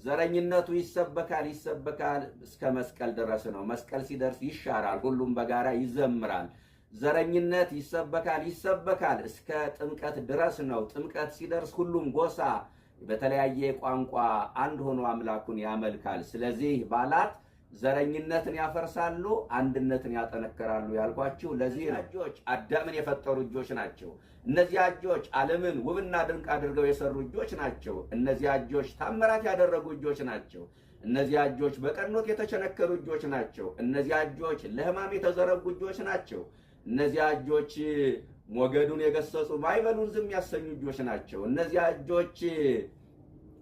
ዘረኝነቱ ይሰበካል እስከ መስቀል ድረስ ነው። መስቀል ሲደርስ ይሻራል፣ ሁሉም በጋራ ይዘምራል። ዘረኝነት ይሰበካል እስከ ጥምቀት ድረስ ነው። ጥምቀት ሲደርስ ሁሉም ጎሳ በተለያየ ቋንቋ አንድ ሆኖ አምላኩን ያመልካል። ስለዚህ በዓላት ዘረኝነትን ያፈርሳሉ፣ አንድነትን ያጠነክራሉ ያልኳችሁ ለዚህ እጆች አዳምን የፈጠሩ እጆች ናቸው። እነዚህ እጆች ዓለምን ውብና ድንቅ አድርገው የሰሩ እጆች ናቸው። እነዚህ እጆች ታምራት ያደረጉ እጆች ናቸው። እነዚህ እጆች በቀኖት የተቸነከሩ እጆች ናቸው። እነዚህ እጆች ለሕማም የተዘረጉ እጆች ናቸው። እነዚህ እጆች ሞገዱን የገሰጹ ማይበሉን ዝም ያሰኙ እጆች ናቸው። እነዚህ እጆች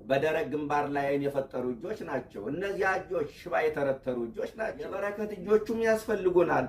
በደረቅ ግንባር ላይ አይን የፈጠሩ እጆች ናቸው። እነዚህ እጆች ሽባ የተረተሩ እጆች ናቸው። የበረከት እጆቹም ያስፈልጉናል።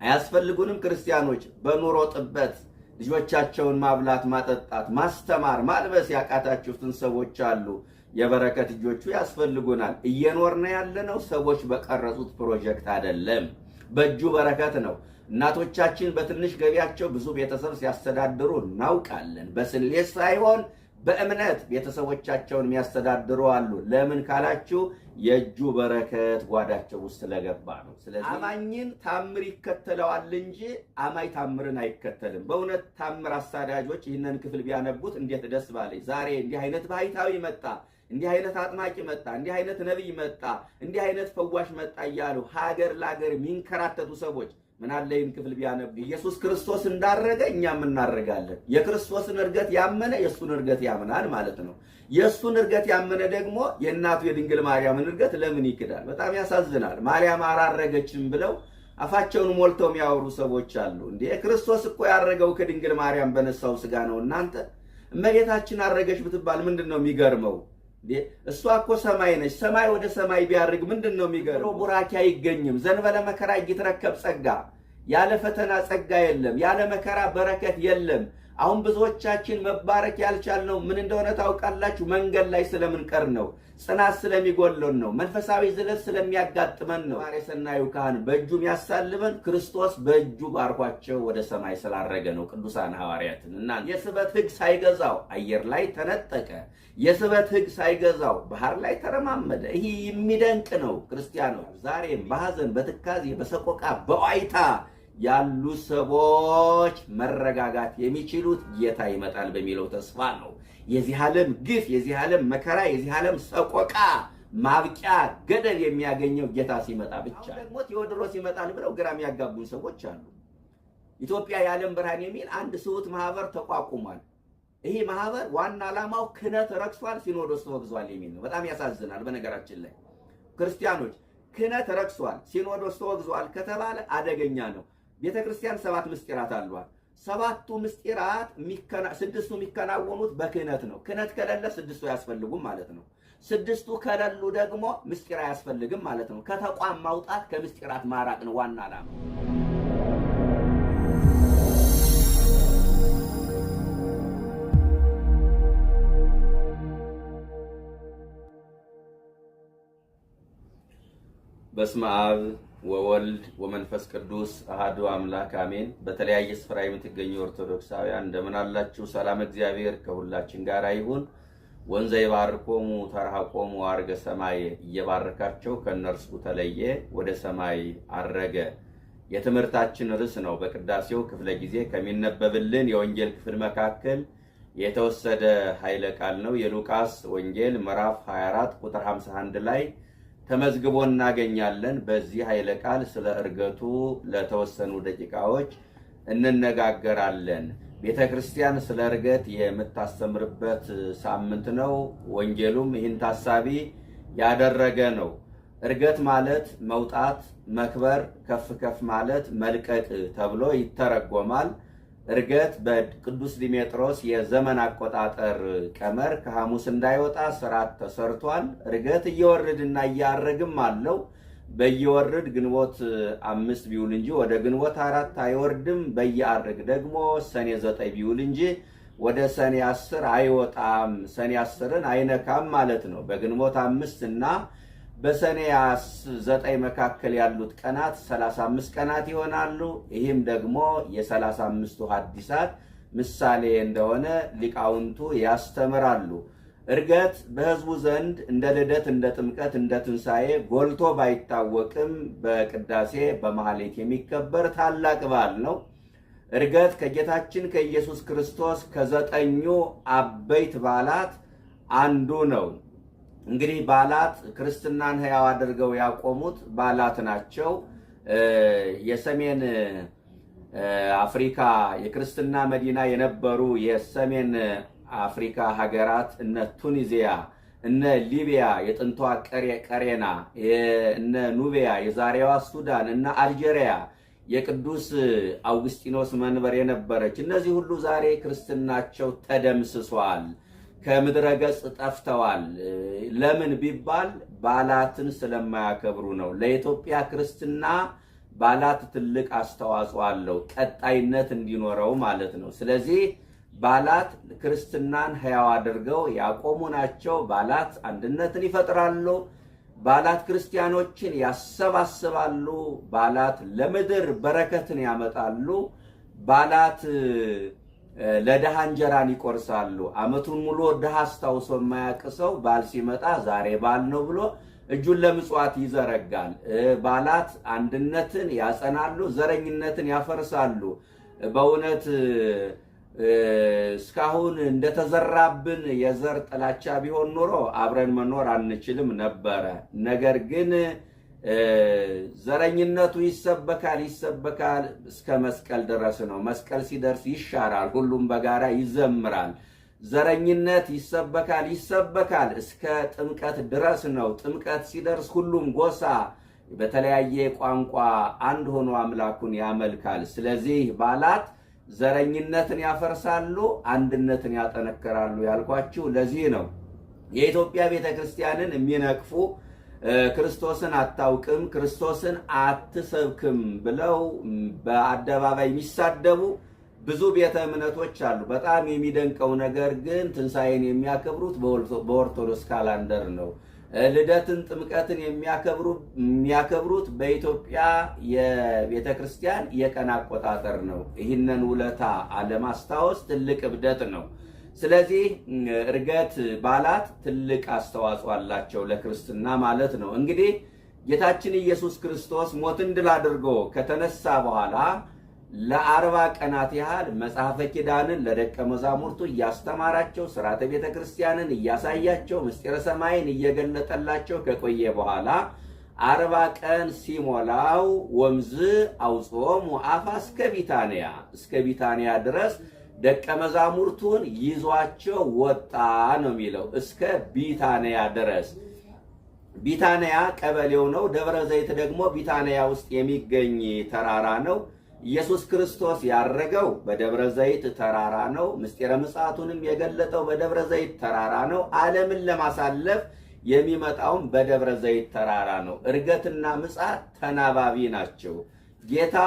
አያስፈልጉንም? ክርስቲያኖች በኑሮ ጥበት ልጆቻቸውን ማብላት፣ ማጠጣት፣ ማስተማር፣ ማልበስ ያቃታችሁትን ሰዎች አሉ። የበረከት እጆቹ ያስፈልጉናል። እየኖርነ ያለነው ሰዎች በቀረጹት ፕሮጀክት አይደለም፣ በእጁ በረከት ነው። እናቶቻችን በትንሽ ገቢያቸው ብዙ ቤተሰብ ሲያስተዳድሩ እናውቃለን። በስሌት ሳይሆን በእምነት ቤተሰቦቻቸውን የሚያስተዳድሩ አሉ። ለምን ካላችሁ የእጁ በረከት ጓዳቸው ውስጥ ስለገባ ነው። ስለዚህ አማኝን ታምር ይከተለዋል እንጂ አማኝ ታምርን አይከተልም። በእውነት ታምር አሳዳጆች ይህንን ክፍል ቢያነቡት እንዴት ደስ ባለኝ። ዛሬ እንዲህ አይነት ባሕታዊ መጣ፣ እንዲህ አይነት አጥማቂ መጣ፣ እንዲህ አይነት ነብይ መጣ፣ እንዲህ አይነት ፈዋሽ መጣ እያሉ ሀገር ለሀገር የሚንከራተቱ ሰዎች ምን አለ ይህን ክፍል ቢያነቡ። ኢየሱስ ክርስቶስ እንዳረገ እኛም እናረጋለን። የክርስቶስን እርገት ያመነ የእሱን እርገት ያምናል ማለት ነው። የእሱን እርገት ያመነ ደግሞ የእናቱ የድንግል ማርያምን እርገት ለምን ይክዳል? በጣም ያሳዝናል። ማርያም አላረገችም ብለው አፋቸውን ሞልተው የሚያወሩ ሰዎች አሉ። እንዴ ክርስቶስ እኮ ያረገው ከድንግል ማርያም በነሳው ስጋ ነው። እናንተ እመቤታችን አረገች ብትባል ምንድነው የሚገርመው? እሷ እኮ ሰማይ ነች። ሰማይ ወደ ሰማይ ቢያርግ ምንድነው የሚገርመው? ቡራኪ አይገኝም። ዘንበለ መከራ ይትረከብ ጸጋ፣ ያለ ፈተና ጸጋ የለም፣ ያለ መከራ በረከት የለም። አሁን ብዙዎቻችን መባረክ ያልቻልነው ምን እንደሆነ ታውቃላችሁ? መንገድ ላይ ስለምንቀር ነው። ጽናት ስለሚጎለን ነው። መንፈሳዊ ዝለት ስለሚያጋጥመን ነው። ማሬ ሰናዩ ካህን በእጁ የሚያሳልበን ክርስቶስ በእጁ ባርኳቸው ወደ ሰማይ ስላረገ ነው። ቅዱሳን ሐዋርያትን እና የስበት ሕግ ሳይገዛው አየር ላይ ተነጠቀ። የስበት ሕግ ሳይገዛው ባህር ላይ ተረማመደ። ይህ የሚደንቅ ነው። ክርስቲያኖች ዛሬም በሐዘን፣ በትካዜ፣ በሰቆቃ፣ በዋይታ ያሉ ሰዎች መረጋጋት የሚችሉት ጌታ ይመጣል በሚለው ተስፋ ነው። የዚህ ዓለም ግፍ፣ የዚህ ዓለም መከራ፣ የዚህ ዓለም ሰቆቃ ማብቂያ ገደብ የሚያገኘው ጌታ ሲመጣ ብቻ። ደግሞ ቴዎድሮስ ይመጣል ብለው ግራ የሚያጋቡን ሰዎች አሉ። ኢትዮጵያ የዓለም ብርሃን የሚል አንድ ስውት ማህበር ተቋቁሟል። ይሄ ማህበር ዋና ዓላማው ክህነት ረክሷል፣ ሲኖዶስ ተወግዟል የሚል ነው። በጣም ያሳዝናል። በነገራችን ላይ ክርስቲያኖች ክህነት ረክሷል፣ ሲኖዶስ ተወግዟል ከተባለ አደገኛ ነው። ቤተክርስቲያን 7 ምስጢራት አሏት። 7ቱ ምስጢራት ስድስቱ የሚከናወኑት በክህነት ነው። ክህነት ከሌለ 6ቱ አያስፈልጉም ማለት ነው። 6ቱ ከሌሉ ደግሞ ምስጢር አያስፈልግም ማለት ነው። ከተቋም ማውጣት ከምስጢራት ማራቅ ነው ዋና ዓላማ። በስመ አብ ወወልድ ወመንፈስ ቅዱስ አሐዱ አምላክ አሜን። በተለያየ ስፍራ የምትገኙ ኦርቶዶክሳውያን እንደምን አላችሁ? ሰላም እግዚአብሔር ከሁላችን ጋር ይሁን። ወንዘ ይባርኮሙ ተርሐቆሙ አርገ ሰማይ፣ እየባረካቸው ከነርሱ ተለየ ወደ ሰማይ አረገ። የትምህርታችን ርዕስ ነው። በቅዳሴው ክፍለ ጊዜ ከሚነበብልን የወንጌል ክፍል መካከል የተወሰደ ኃይለ ቃል ነው። የሉቃስ ወንጌል ምዕራፍ 24 ቁጥር 51 ላይ ተመዝግቦ እናገኛለን። በዚህ ኃይለ ቃል ስለ እርገቱ ለተወሰኑ ደቂቃዎች እንነጋገራለን። ቤተክርስቲያን ስለ እርገት የምታስተምርበት ሳምንት ነው። ወንጌሉም ይህን ታሳቢ ያደረገ ነው። እርገት ማለት መውጣት፣ መክበር፣ ከፍ ከፍ ማለት መልቀቅ ተብሎ ይተረጎማል። እርገት በቅዱስ ዲሜጥሮስ የዘመን አቆጣጠር ቀመር ከሐሙስ እንዳይወጣ ስርዓት ተሰርቷል። እርገት እየወረድና እያረግም አለው። በየወርድ ግንቦት 5 ቢውል እንጂ ወደ ግንቦት 4 አይወርድም። በየአርግ ደግሞ ሰኔ 9 ቢውል እንጂ ወደ ሰኔ 10 አይወጣም። ሰኔ 10ን አይነካም ማለት ነው። በግንቦት 5 እና በሰኔ 9 መካከል ያሉት ቀናት 35 ቀናት ይሆናሉ። ይህም ደግሞ የ35ቱ ሐዲሳት ምሳሌ እንደሆነ ሊቃውንቱ ያስተምራሉ። እርገት በሕዝቡ ዘንድ እንደ ልደት፣ እንደ ጥምቀት፣ እንደ ትንሣኤ ጎልቶ ባይታወቅም በቅዳሴ በማህሌት የሚከበር ታላቅ በዓል ነው። እርገት ከጌታችን ከኢየሱስ ክርስቶስ ከ9ኙ አበይት በዓላት አንዱ ነው። እንግዲህ በዓላት ክርስትናን ሕያው አድርገው ያቆሙት በዓላት ናቸው። የሰሜን አፍሪካ የክርስትና መዲና የነበሩ የሰሜን አፍሪካ ሀገራት እነ ቱኒዚያ፣ እነ ሊቢያ የጥንቷ ቀሬና፣ እነ ኑቢያ የዛሬዋ ሱዳን፣ እነ አልጄሪያ የቅዱስ አውግስጢኖስ መንበር የነበረች፣ እነዚህ ሁሉ ዛሬ ክርስትናቸው ተደምስሷል፣ ከምድረ ገጽ ጠፍተዋል። ለምን ቢባል በዓላትን ስለማያከብሩ ነው። ለኢትዮጵያ ክርስትና በዓላት ትልቅ አስተዋጽኦ አለው፣ ቀጣይነት እንዲኖረው ማለት ነው። ስለዚህ በዓላት ክርስትናን ሕያው አድርገው ያቆሙ ናቸው። በዓላት አንድነትን ይፈጥራሉ። በዓላት ክርስቲያኖችን ያሰባስባሉ። በዓላት ለምድር በረከትን ያመጣሉ። በዓላት ለድሃ እንጀራን ይቆርሳሉ። ዓመቱን ሙሉ ድሃ አስታውሶ የማያውቅ ሰው በዓል ሲመጣ ዛሬ በዓል ነው ብሎ እጁን ለምጽዋት ይዘረጋል። በዓላት አንድነትን ያጸናሉ፣ ዘረኝነትን ያፈርሳሉ። በእውነት እስካሁን እንደተዘራብን የዘር ጥላቻ ቢሆን ኖሮ አብረን መኖር አንችልም ነበረ። ነገር ግን ዘረኝነቱ ይሰበካል እስከ መስቀል ድረስ ነው። መስቀል ሲደርስ ይሻራል፣ ሁሉም በጋራ ይዘምራል። ዘረኝነት ይሰበካል እስከ ጥምቀት ድረስ ነው። ጥምቀት ሲደርስ ሁሉም ጎሳ በተለያየ ቋንቋ አንድ ሆኖ አምላኩን ያመልካል። ስለዚህ በዓላት ዘረኝነትን ያፈርሳሉ፣ አንድነትን ያጠነክራሉ ያልኳችሁ ለዚህ ነው። የኢትዮጵያ ቤተክርስቲያንን የሚነቅፉ ክርስቶስን አታውቅም፣ ክርስቶስን አትሰብክም ብለው በአደባባይ የሚሳደቡ ብዙ ቤተ እምነቶች አሉ። በጣም የሚደንቀው ነገር ግን ትንሣኤን የሚያከብሩት በኦርቶዶክስ ካላንደር ነው። ልደትን፣ ጥምቀትን የሚያከብሩት በኢትዮጵያ የቤተ ክርስቲያን የቀን አቆጣጠር ነው። ይህንን ውለታ አለማስታወስ ትልቅ እብደት ነው። ስለዚህ እርገት በዓላት ትልቅ አስተዋጽኦ አላቸው ለክርስትና ማለት ነው። እንግዲህ ጌታችን ኢየሱስ ክርስቶስ ሞትን ድል አድርጎ ከተነሳ በኋላ ለ40 ቀናት ያህል መጽሐፈ ኪዳንን ለደቀ መዛሙርቱ እያስተማራቸው ሥርዓተ ቤተ ክርስቲያንን እያሳያቸው ምስጢረ ሰማይን እየገለጠላቸው ከቆየ በኋላ 40 ቀን ሲሞላው ወምዝ አውጾሙ አፋ እስከ ቢታንያ ድረስ ደቀ መዛሙርቱን ይዟቸው ወጣ ነው የሚለው። እስከ ቢታንያ ድረስ። ቢታንያ ቀበሌው ነው። ደብረ ዘይት ደግሞ ቢታንያ ውስጥ የሚገኝ ተራራ ነው። ኢየሱስ ክርስቶስ ያረገው በደብረ ዘይት ተራራ ነው። ምስጢረ ምጽአቱንም የገለጠው በደብረ ዘይት ተራራ ነው። ዓለምን ለማሳለፍ የሚመጣውም በደብረ ዘይት ተራራ ነው። እርገትና ምጽአት ተናባቢ ናቸው። ጌታ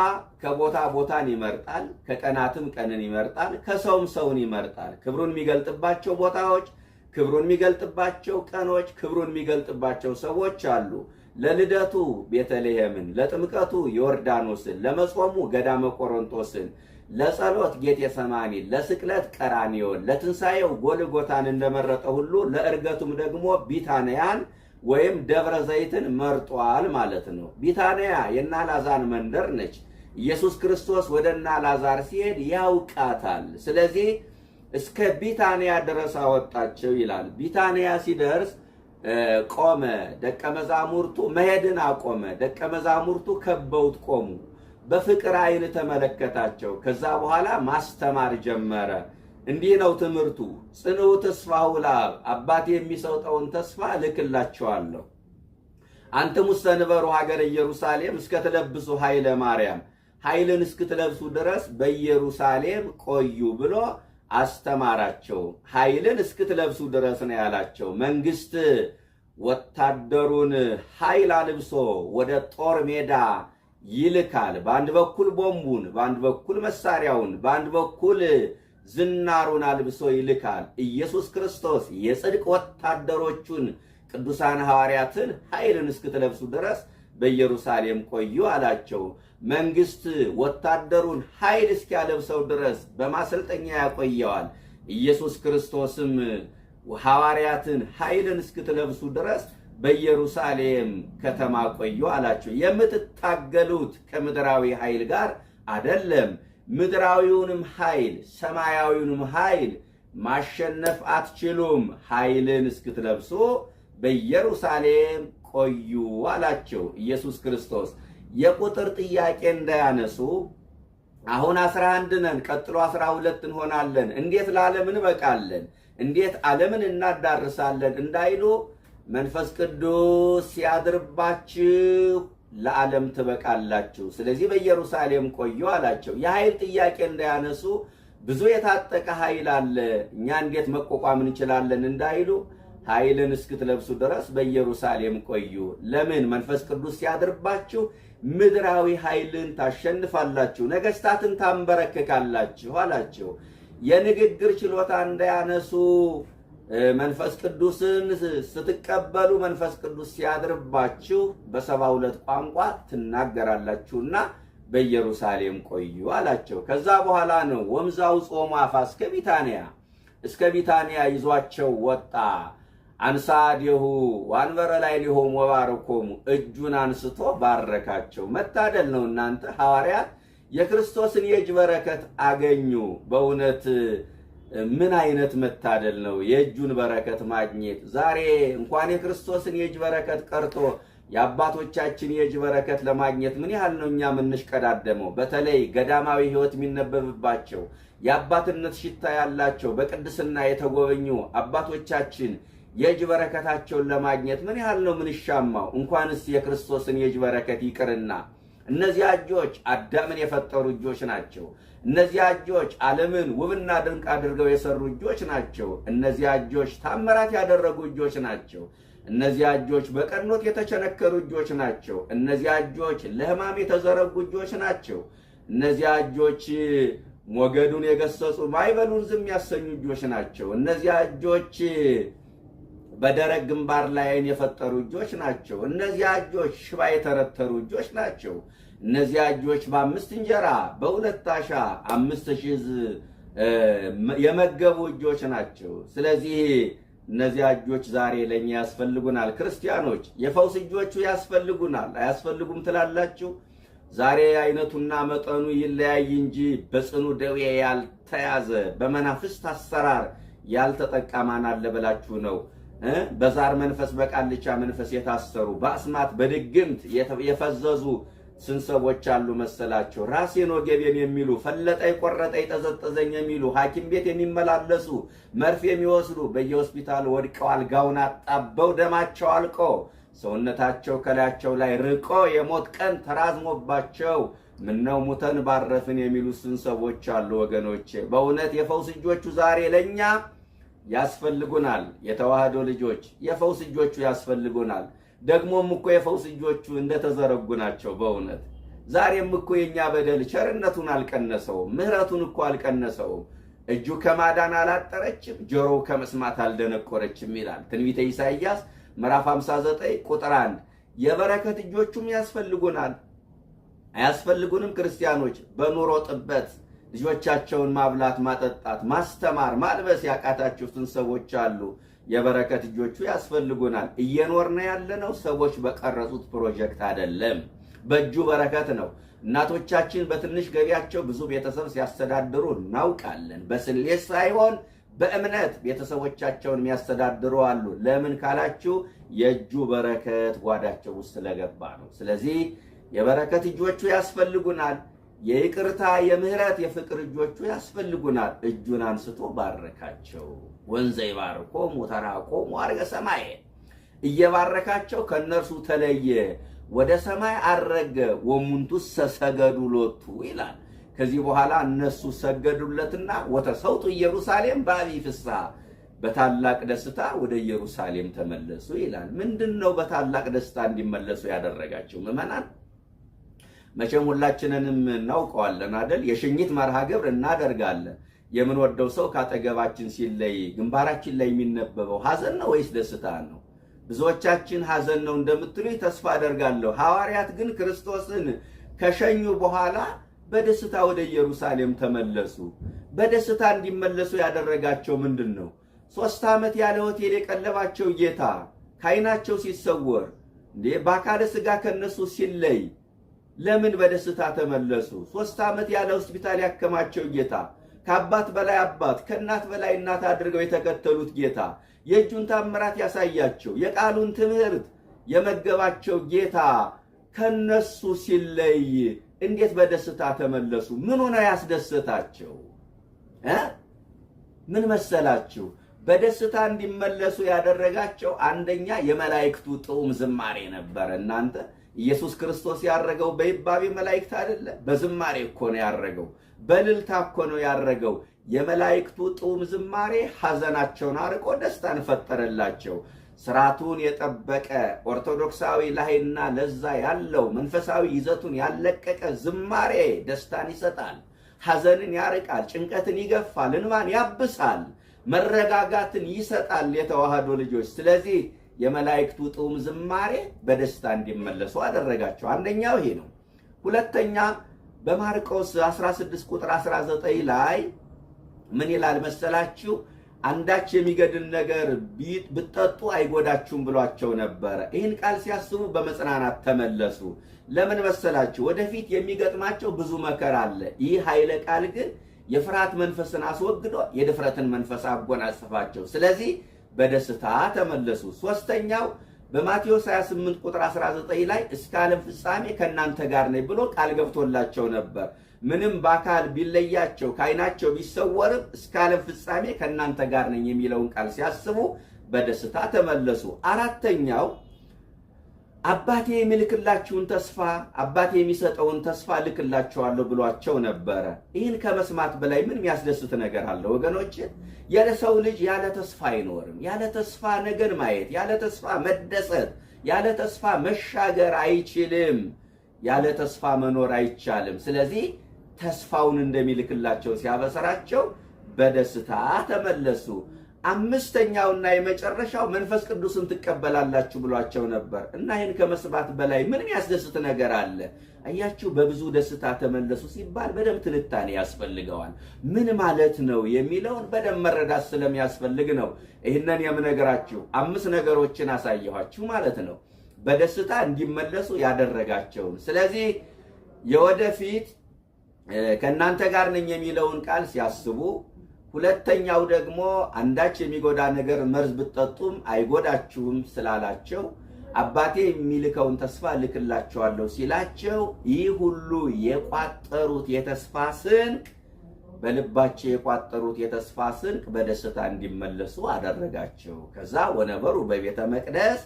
ከቦታ ቦታን ይመርጣል፣ ከቀናትም ቀንን ይመርጣል፣ ከሰውም ሰውን ይመርጣል። ክብሩን የሚገልጥባቸው ቦታዎች፣ ክብሩን የሚገልጥባቸው ቀኖች፣ ክብሩን የሚገልጥባቸው ሰዎች አሉ። ለልደቱ ቤተልሔምን፣ ለጥምቀቱ ዮርዳኖስን፣ ለመጾሙ ገዳመ ቆሮንቶስን፣ ለጸሎት ጌቴሰማኒን፣ ለስቅለት ቀራንዮን፣ ለትንሣኤው ጎልጎታን እንደመረጠ ሁሉ ለእርገቱም ደግሞ ቢታንያን ወይም ደብረ ዘይትን መርጧል ማለት ነው። ቢታንያ የናላዛር መንደር ነች። ኢየሱስ ክርስቶስ ወደ ናላዛር ሲሄድ ያውቃታል። ስለዚህ እስከ ቢታንያ ድረስ አወጣቸው ይላል። ቢታንያ ሲደርስ ቆመ። ደቀ መዛሙርቱ መሄድን አቆመ። ደቀ መዛሙርቱ ከበውት ቆሙ። በፍቅር ዓይን ተመለከታቸው። ከዛ በኋላ ማስተማር ጀመረ። እንዲህ ነው ትምህርቱ። ጽንዑ ተስፋሁ ለአብ፣ አባቴ የሚሰጠውን ተስፋ እልክላቸዋለሁ። አንትሙ ሰንበሩ ሀገረ ኢየሩሳሌም እስከትለብሱ ኃይለ ማርያም፣ ኃይልን እስክትለብሱ ድረስ በኢየሩሳሌም ቆዩ ብሎ አስተማራቸው። ኃይልን እስክትለብሱ ድረስ ነው ያላቸው። መንግስት ወታደሩን ኃይል አልብሶ ወደ ጦር ሜዳ ይልካል። በአንድ በኩል ቦምቡን፣ በአንድ በኩል መሳሪያውን፣ በአንድ በኩል ዝናሩን አልብሶ ይልካል። ኢየሱስ ክርስቶስ የጽድቅ ወታደሮቹን ቅዱሳን ሐዋርያትን ኃይልን እስክትለብሱ ድረስ በኢየሩሳሌም ቆዩ አላቸው። መንግስት ወታደሩን ኃይል እስኪያለብሰው ድረስ በማሰልጠኛ ያቆየዋል። ኢየሱስ ክርስቶስም ሐዋርያትን ኃይልን እስክትለብሱ ድረስ በኢየሩሳሌም ከተማ ቆዩ አላቸው። የምትታገሉት ከምድራዊ ኃይል ጋር አይደለም። ምድራዊውንም ኃይል ሰማያዊውንም ኃይል ማሸነፍ አትችሉም። ኃይልን እስክትለብሱ በኢየሩሳሌም ቆዩ አላቸው። ኢየሱስ ክርስቶስ የቁጥር ጥያቄ እንዳያነሱ አሁን 11 ነን፣ ቀጥሎ 12 እንሆናለን፣ እንዴት ለዓለም እንበቃለን፣ እንዴት ዓለምን እናዳርሳለን እንዳይሉ መንፈስ ቅዱስ ሲያድርባችሁ ለዓለም ትበቃላችሁ። ስለዚህ በኢየሩሳሌም ቆዩ አላቸው። የኃይል ጥያቄ እንዳያነሱ ብዙ የታጠቀ ኃይል አለ፣ እኛ እንዴት መቋቋም እንችላለን እንዳይሉ ኃይልን እስክትለብሱ ድረስ በኢየሩሳሌም ቆዩ። ለምን? መንፈስ ቅዱስ ሲያድርባችሁ ምድራዊ ኃይልን ታሸንፋላችሁ፣ ነገስታትን ታንበረክካላችሁ አላቸው። የንግግር ችሎታ እንዳያነሱ መንፈስ ቅዱስን ስትቀበሉ መንፈስ ቅዱስ ሲያድርባችሁ በ72 ቋንቋ ትናገራላችሁና በኢየሩሳሌም ቆዩ አላቸው። ከዛ በኋላ ነው ወምዛው ጾሙ አፋ እስከ ቢታንያ ይዟቸው ወጣ። አንሳ ዲሁ ዋንበረ ላይ ሊሆም ወባረኮሙ እጁን አንስቶ ባረካቸው። መታደል ነው እናንተ ሐዋርያት የክርስቶስን የእጅ በረከት አገኙ። በእውነት ምን አይነት መታደል ነው የእጁን በረከት ማግኘት። ዛሬ እንኳን የክርስቶስን የእጅ በረከት ቀርቶ የአባቶቻችን የእጅ በረከት ለማግኘት ምን ያህል ነው እኛ የምንሽቀዳደመው። በተለይ ገዳማዊ ሕይወት የሚነበብባቸው የአባትነት ሽታ ያላቸው በቅድስና የተጎበኙ አባቶቻችን የእጅ በረከታቸውን ለማግኘት ምን ያህል ነው ምንሻማው። እንኳንስ የክርስቶስን የእጅ በረከት ይቅርና እነዚያ እጆች አዳምን የፈጠሩ እጆች ናቸው። እነዚያ እጆች ዓለምን ውብና ድንቅ አድርገው የሰሩ እጆች ናቸው። እነዚያ እጆች ታምራት ያደረጉ እጆች ናቸው። እነዚያ እጆች በቀኖት የተቸነከሩ እጆች ናቸው። እነዚያ እጆች ለሕማም የተዘረጉ እጆች ናቸው። እነዚያ እጆች ሞገዱን የገሰጹ ማይበሉን ዝም ያሰኙ እጆች ናቸው። እነዚያ እጆች በደረቅ ግንባር ላይ ዓይን የፈጠሩ እጆች ናቸው። እነዚያ እጆች ሽባ የተረተሩ እጆች ናቸው። እነዚያ እጆች በ5 እንጀራ በ2 ዓሣ 5000 የመገቡ እጆች ናቸው። ስለዚህ እነዚያ እጆች ዛሬ ለኛ ያስፈልጉናል። ክርስቲያኖች የፈውስ እጆቹ ያስፈልጉናል። አያስፈልጉም ትላላችሁ? ዛሬ አይነቱና መጠኑ ይለያይ እንጂ በጽኑ ደዌ ያልተያዘ በመናፍስት አሰራር ያልተጠቃ ማን አለ ብላችሁ ነው? በዛር መንፈስ በቃልቻ መንፈስ የታሰሩ በአስማት በድግምት የፈዘዙ ስንሰቦች አሉ መሰላቸው። ራሴን ወገቤን የሚሉ ፈለጠኝ ቆረጠኝ ጠዘጠዘኝ የሚሉ ሐኪም ቤት የሚመላለሱ መርፌ የሚወስዱ በየሆስፒታሉ ወድቀው አልጋውን አጣበው ደማቸው አልቆ ሰውነታቸው ከላያቸው ላይ ርቆ የሞት ቀን ተራዝሞባቸው ምነው ሙተን ባረፍን የሚሉ ስንሰቦች አሉ። ወገኖቼ በእውነት የፈውስ እጆቹ ዛሬ ለኛ ያስፈልጉናል። የተዋህዶ ልጆች የፈውስ እጆቹ ያስፈልጉናል። ደግሞም እኮ የፈውስ እጆቹ እንደተዘረጉ ናቸው። በእውነት ዛሬም እኮ የኛ በደል ቸርነቱን አልቀነሰውም፣ ምሕረቱን እኮ አልቀነሰውም። እጁ ከማዳን አላጠረችም፣ ጆሮው ከመስማት አልደነቆረችም ይላል ትንቢተ ኢሳይያስ ምዕራፍ 59 ቁጥር 1። የበረከት እጆቹም ያስፈልጉናል። አያስፈልጉንም? ክርስቲያኖች በኑሮ ጥበት ልጆቻቸውን ማብላት፣ ማጠጣት፣ ማስተማር፣ ማልበስ ያቃታችሁትን ሰዎች አሉ። የበረከት እጆቹ ያስፈልጉናል። እየኖርነ ያለነው ሰዎች በቀረጹት ፕሮጀክት አይደለም፣ በእጁ በረከት ነው። እናቶቻችን በትንሽ ገቢያቸው ብዙ ቤተሰብ ሲያስተዳድሩ እናውቃለን። በስሌት ሳይሆን በእምነት ቤተሰቦቻቸውን የሚያስተዳድሩ አሉ። ለምን ካላችሁ የእጁ በረከት ጓዳቸው ውስጥ ስለገባ ነው። ስለዚህ የበረከት እጆቹ ያስፈልጉናል። የይቅርታ የምህረት የፍቅር እጆቹ ያስፈልጉናል። እጁን አንስቶ ባረካቸው። ወንዘ ይባርኮሙ ተራቆሙ አርገ ሰማይ፣ እየባረካቸው ከነርሱ ተለየ፣ ወደ ሰማይ አረገ። ወሙንቱሰ ሰገዱ ሎቱ ይላል። ከዚህ በኋላ እነሱ ሰገዱለትና ወተሰውጡ ኢየሩሳሌም በአቢይ ፍስሐ፣ በታላቅ ደስታ ወደ ኢየሩሳሌም ተመለሱ ይላል። ምንድነው በታላቅ ደስታ እንዲመለሱ ያደረጋቸው? ምዕመናን መቼም ሁላችንንም እናውቀዋለን አይደል? የሽኝት መርሃ ግብር እናደርጋለን። የምንወደው ሰው ካጠገባችን ሲለይ ግንባራችን ላይ የሚነበበው ሐዘን ነው ወይስ ደስታ ነው? ብዙዎቻችን ሐዘን ነው እንደምትሉ ተስፋ አደርጋለሁ። ሐዋርያት ግን ክርስቶስን ከሸኙ በኋላ በደስታ ወደ ኢየሩሳሌም ተመለሱ። በደስታ እንዲመለሱ ያደረጋቸው ምንድን ነው? 3 ዓመት ያለ ሆቴል የቀለባቸው ጌታ ከዓይናቸው ሲሰወር በአካለ ሥጋ ከነሱ ሲለይ ለምን በደስታ ተመለሱ? 3 ዓመት ያለ ሆስፒታል ያከማቸው ጌታ ከአባት በላይ አባት ከእናት በላይ እናት አድርገው የተከተሉት ጌታ የእጁን ታምራት ያሳያቸው የቃሉን ትምህርት የመገባቸው ጌታ ከነሱ ሲለይ እንዴት በደስታ ተመለሱ? ምን ሆነ ያስደስታቸው? ምን መሰላችሁ? በደስታ እንዲመለሱ ያደረጋቸው አንደኛ የመላእክቱ ጥዑም ዝማሬ ነበር። እናንተ ኢየሱስ ክርስቶስ ያረገው በይባቤ መላእክት አይደለ? በዝማሬ እኮ ነው ያረገው። በእልልታ እኮ ነው ያረገው። የመላእክቱ ጥዑም ዝማሬ ሐዘናቸውን አርቆ ደስታን ፈጠረላቸው። ስርዓቱን የጠበቀ ኦርቶዶክሳዊ ላይና ለዛ ያለው መንፈሳዊ ይዘቱን ያለቀቀ ዝማሬ ደስታን ይሰጣል፣ ሐዘንን ያርቃል፣ ጭንቀትን ይገፋል፣ እንባን ያብሳል፣ መረጋጋትን ይሰጣል የተዋህዶ ልጆች። ስለዚህ የመላእክቱ ጥዑም ዝማሬ በደስታ እንዲመለሱ አደረጋቸው። አንደኛው ይሄ ነው። ሁለተኛ በማርቆስ 16 ቁጥር 19 ላይ ምን ይላል መሰላችሁ? አንዳች የሚገድል ነገር ብትጠጡ አይጎዳችሁም ብሏቸው ነበረ። ይህን ቃል ሲያስቡ በመጽናናት ተመለሱ። ለምን መሰላችሁ? ወደፊት የሚገጥማቸው ብዙ መከራ አለ። ይህ ኃይለ ቃል ግን የፍርሃት መንፈስን አስወግዶ የድፍረትን መንፈስ አጎናጸፋቸው። ስለዚህ በደስታ ተመለሱ። ሶስተኛው በማቴዎስ 28 ቁጥር 19 ላይ እስከ ዓለም ፍጻሜ ከእናንተ ጋር ነኝ ብሎ ቃል ገብቶላቸው ነበር። ምንም በአካል ቢለያቸው ከዓይናቸው ቢሰወርም እስከ ዓለም ፍጻሜ ከእናንተ ጋር ነኝ የሚለውን ቃል ሲያስቡ በደስታ ተመለሱ። አራተኛው አባቴ የሚልክላችሁን ተስፋ አባቴ የሚሰጠውን ተስፋ ልክላችኋለሁ ብሏቸው ነበረ። ይህን ከመስማት በላይ ምን የሚያስደስት ነገር አለ ወገኖች? ያለ ሰው ልጅ ያለ ተስፋ አይኖርም። ያለ ተስፋ ነገን ማየት፣ ያለ ተስፋ መደሰት፣ ያለ ተስፋ መሻገር አይችልም። ያለ ተስፋ መኖር አይቻልም። ስለዚህ ተስፋውን እንደሚልክላቸው ሲያበሰራቸው በደስታ ተመለሱ። አምስተኛውና የመጨረሻው መንፈስ ቅዱስን ትቀበላላችሁ ብሏቸው ነበር እና ይህን ከመስማት በላይ ምንም ያስደስት ነገር አለ? አያችሁ፣ በብዙ ደስታ ተመለሱ ሲባል በደንብ ትንታኔ ያስፈልገዋል። ምን ማለት ነው የሚለውን በደንብ መረዳት ስለሚያስፈልግ ነው ይህንን የምነግራችሁ። 5 ነገሮችን አሳየኋችሁ ማለት ነው በደስታ እንዲመለሱ ያደረጋቸውን። ስለዚህ የወደፊት ከእናንተ ጋር ነኝ የሚለውን ቃል ሲያስቡ፣ ሁለተኛው ደግሞ አንዳች የሚጎዳ ነገር መርዝ ብትጠጡም አይጎዳችሁም ስላላቸው፣ አባቴ የሚልከውን ተስፋ ልክላቸዋለሁ ሲላቸው፣ ይህ ሁሉ የቋጠሩት የተስፋ ስንቅ በልባቸው የቋጠሩት የተስፋ ስንቅ በደስታ እንዲመለሱ አደረጋቸው። ከዛ ወነበሩ በቤተ መቅደስ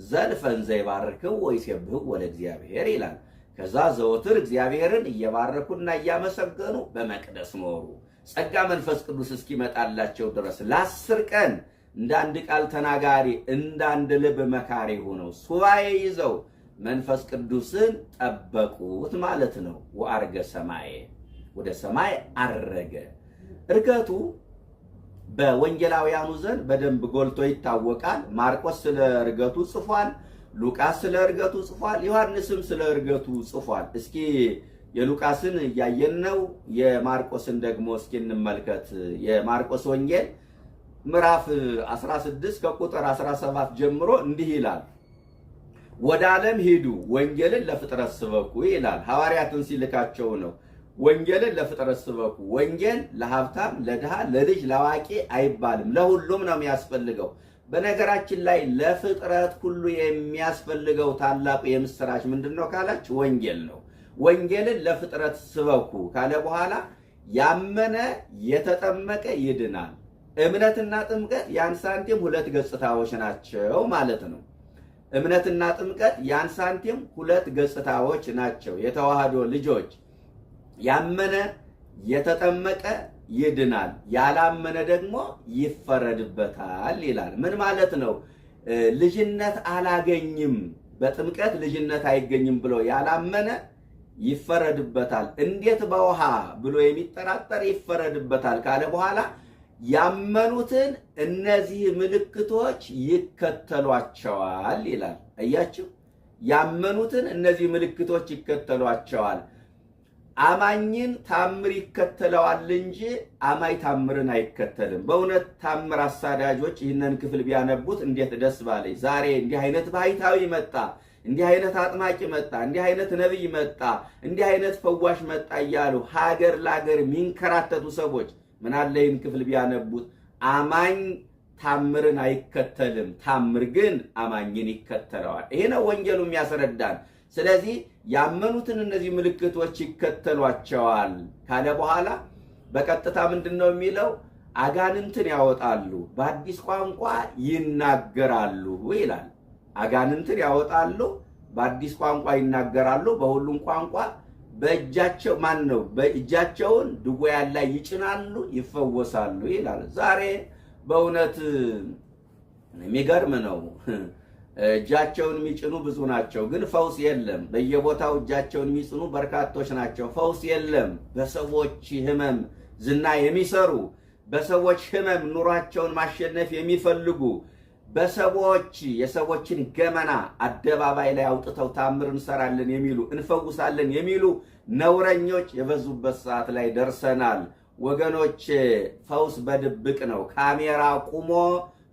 ዘልፈን ዘይባርክው ወይሴብሕዎ ለእግዚአብሔር ይላል። ከዛ ዘወትር እግዚአብሔርን እየባረኩና እያመሰገኑ በመቅደስ ኖሩ። ጸጋ መንፈስ ቅዱስ እስኪመጣላቸው ድረስ ለ10 ቀን እንደ አንድ ቃል ተናጋሪ እንደ አንድ ልብ መካሪ ሆነው ሱባኤ ይዘው መንፈስ ቅዱስን ጠበቁት ማለት ነው። ወአርገ ሰማይ፣ ወደ ሰማይ አረገ። እርገቱ በወንጌላውያኑ ዘንድ በደንብ ጎልቶ ይታወቃል። ማርቆስ ስለ እርገቱ ጽፏል። ሉቃስ ስለ እርገቱ ጽፏል። ዮሐንስም ስለ እርገቱ ጽፏል። እስኪ የሉቃስን እያየን ነው። የማርቆስን ደግሞ እስኪ እንመልከት። የማርቆስ ወንጌል ምዕራፍ 16 ከቁጥር 17 ጀምሮ እንዲህ ይላል። ወደ ዓለም ሂዱ ወንጌልን ለፍጥረት ስበኩ ይላል። ሐዋርያትን ሲልካቸው ነው። ወንጌልን ለፍጥረት ስበኩ። ወንጌል ለሀብታም፣ ለድሃ፣ ለልጅ፣ ለአዋቂ አይባልም፣ ለሁሉም ነው የሚያስፈልገው። በነገራችን ላይ ለፍጥረት ሁሉ የሚያስፈልገው ታላቁ የምስራች ምንድነው ካላችሁ ወንጌል ነው። ወንጌልን ለፍጥረት ስበኩ ካለ በኋላ ያመነ የተጠመቀ ይድናል። እምነትና ጥምቀት የአንድ ሳንቲም 2 ገጽታዎች ናቸው ማለት ነው። እምነትና ጥምቀት የአንድ ሳንቲም 2 ገጽታዎች ናቸው። የተዋህዶ ልጆች ያመነ የተጠመቀ ይድናል፣ ያላመነ ደግሞ ይፈረድበታል ይላል። ምን ማለት ነው? ልጅነት አላገኝም፣ በጥምቀት ልጅነት አይገኝም ብሎ ያላመነ ይፈረድበታል። እንዴት በውሃ ብሎ የሚጠራጠር ይፈረድበታል ካለ በኋላ ያመኑትን እነዚህ ምልክቶች ይከተሏቸዋል ይላል። አያችሁ፣ ያመኑትን እነዚህ ምልክቶች ይከተሏቸዋል። አማኝን ታምር ይከተለዋል እንጂ አማኝ ታምርን አይከተልም። በእውነት ታምር አሳዳጆች ይህንን ክፍል ቢያነቡት እንዴት ደስ ባለኝ። ዛሬ እንዲህ አይነት ባሕታዊ መጣ፣ እንዲህ አይነት አጥማቂ መጣ፣ እንዲህ አይነት ነብይ መጣ፣ እንዲህ አይነት ፈዋሽ መጣ እያሉ ሀገር ለሀገር የሚንከራተቱ ሰዎች ምን አለ ይህን ክፍል ቢያነቡት። አማኝ ታምርን አይከተልም፣ ታምር ግን አማኝን ይከተለዋል። ይሄ ነው ወንጌሉ የሚያስረዳን። ስለዚህ ያመኑትን እነዚህ ምልክቶች ይከተሏቸዋል ካለ በኋላ በቀጥታ ምንድነው የሚለው? አጋንንትን ያወጣሉ፣ በአዲስ ቋንቋ ይናገራሉ ይላል። አጋንንትን ያወጣሉ፣ በአዲስ ቋንቋ ይናገራሉ፣ በሁሉም ቋንቋ በእጃቸው በእጃቸውን ድውያን ላይ ይጭናሉ፣ ይፈወሳሉ ይላል። ዛሬ በእውነት የሚገርም ነው። እጃቸውን የሚጭኑ ብዙ ናቸው፣ ግን ፈውስ የለም። በየቦታው እጃቸውን የሚጭኑ በርካቶች ናቸው፣ ፈውስ የለም። በሰዎች ህመም ዝና የሚሰሩ፣ በሰዎች ህመም ኑሯቸውን ማሸነፍ የሚፈልጉ፣ በሰዎች የሰዎችን ገመና አደባባይ ላይ አውጥተው ታምር እንሰራለን የሚሉ፣ እንፈውሳለን የሚሉ ነውረኞች የበዙበት ሰዓት ላይ ደርሰናል። ወገኖች ፈውስ በድብቅ ነው። ካሜራ ቁሞ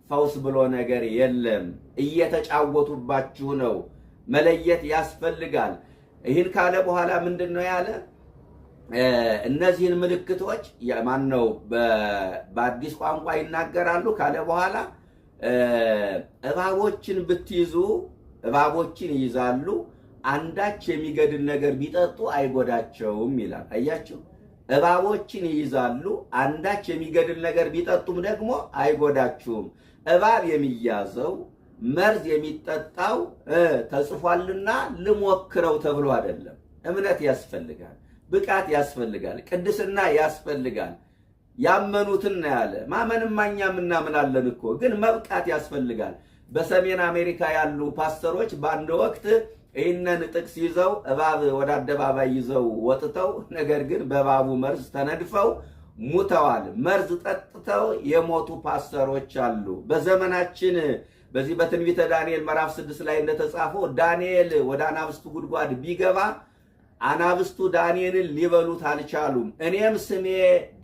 ፈውስ ብሎ ነገር የለም። እየተጫወቱባችሁ ነው። መለየት ያስፈልጋል። ይህን ካለ በኋላ ምንድነው ያለ? እነዚህን ምልክቶች ማነው በአዲስ ቋንቋ ይናገራሉ ካለ በኋላ እባቦችን ብትይዙ እባቦችን ይይዛሉ፣ አንዳች የሚገድል ነገር ቢጠጡ አይጎዳቸውም ይላል። አያችሁ፣ እባቦችን ይይዛሉ፣ አንዳች የሚገድል ነገር ቢጠጡም ደግሞ አይጎዳችሁም። እባብ የሚያዘው መርዝ የሚጠጣው ተጽፏልና ልሞክረው ተብሎ አይደለም። እምነት ያስፈልጋል፣ ብቃት ያስፈልጋል፣ ቅድስና ያስፈልጋል። ያመኑትን ያለ ማመንማ እኛም እናምናለን እኮ፣ ግን መብቃት ያስፈልጋል። በሰሜን አሜሪካ ያሉ ፓስተሮች በአንድ ወቅት ይህንን ጥቅስ ይዘው እባብ ወደ አደባባይ ይዘው ወጥተው፣ ነገር ግን በእባቡ መርዝ ተነድፈው ሙተዋል። መርዝ ጠጥተው የሞቱ ፓስተሮች አሉ። በዘመናችን በዚህ በትንቢተ ዳንኤል ምዕራፍ 6 ላይ እንደተጻፈው ዳንኤል ወደ አናብስቱ ጉድጓድ ቢገባ አናብስቱ ዳንኤልን ሊበሉት አልቻሉም። እኔም ስሜ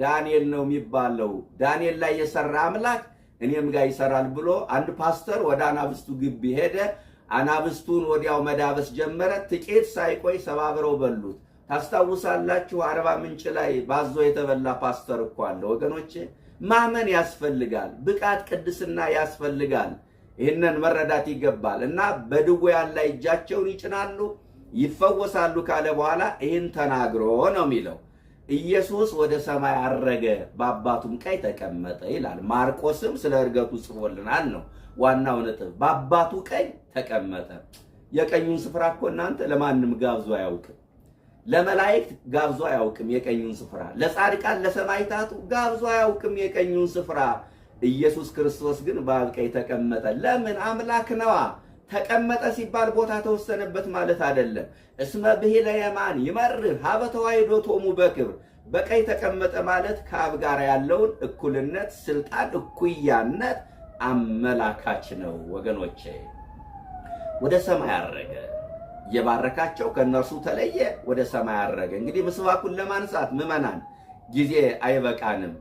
ዳንኤል ነው የሚባለው፣ ዳንኤል ላይ የሰራ አምላክ እኔም ጋር ይሰራል ብሎ አንድ ፓስተር ወደ አናብስቱ ግቢ ሄደ። አናብስቱን ወዲያው መዳበስ ጀመረ። ጥቂት ሳይቆይ ሰባብረው በሉት። ታስታውሳላችሁ? አርባ ምንጭ ላይ ባዞ የተበላ ፓስተር እኮ አለ። ወገኖቼ ማመን ያስፈልጋል፣ ብቃት ቅድስና ያስፈልጋል። ይህንን መረዳት ይገባል። እና በድውያን ላይ እጃቸውን ይጭናሉ፣ ይፈወሳሉ ካለ በኋላ ይህን ተናግሮ ነው የሚለው። ኢየሱስ ወደ ሰማይ አረገ፣ በአባቱም ቀኝ ተቀመጠ ይላል። ማርቆስም ስለ እርገቱ ጽፎልናል ነው ዋናው ነጥብ። በአባቱ ቀኝ ተቀመጠ። የቀኙን ስፍራ እኮ እናንተ ለማንም ጋብዞ አያውቅም። ለመላእክት ጋብዞ አያውቅም የቀኙን ስፍራ። ለጻድቃን ለሰማዕታቱ ጋብዞ አያውቅም የቀኙን ስፍራ። ኢየሱስ ክርስቶስ ግን በአብ ቀኝ ተቀመጠ። ለምን? አምላክ ነዋ። ተቀመጠ ሲባል ቦታ ተወሰነበት ማለት አይደለም። እስመ ብሂለ የማን ይመርህ ሀበ ተዋሕዶ ቶሙ በክብር። በቀኝ ተቀመጠ ማለት ከአብ ጋር ያለውን እኩልነት፣ ስልጣን፣ እኩያነት አመላካች ነው። ወገኖቼ ወደ ሰማይ አረገ፣ እየባረካቸው ከእነርሱ ተለየ፣ ወደ ሰማይ አረገ። እንግዲህ ምስባኩን ለማንሳት ምዕመናን ጊዜ አይበቃንም።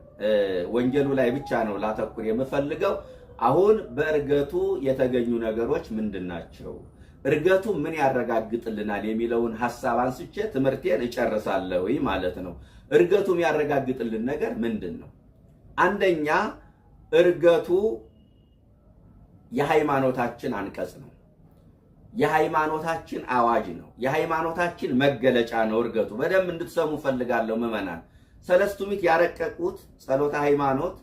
ወንጌሉ ላይ ብቻ ነው ላተኩር የምፈልገው። አሁን በእርገቱ የተገኙ ነገሮች ምንድናቸው? እርገቱ ምን ያረጋግጥልናል የሚለውን ሐሳብ አንስቼ ትምህርቴን እጨርሳለሁ ማለት ነው። እርገቱ የሚያረጋግጥልን ነገር ምንድን ነው? አንደኛ እርገቱ የሃይማኖታችን አንቀጽ ነው። የሃይማኖታችን አዋጅ ነው። የሃይማኖታችን መገለጫ ነው። እርገቱ በደንብ እንድትሰሙ ፈልጋለሁ ምዕመናን። ሰለስቱ ምዕት ያረቀቁት ጸሎተ ሃይማኖት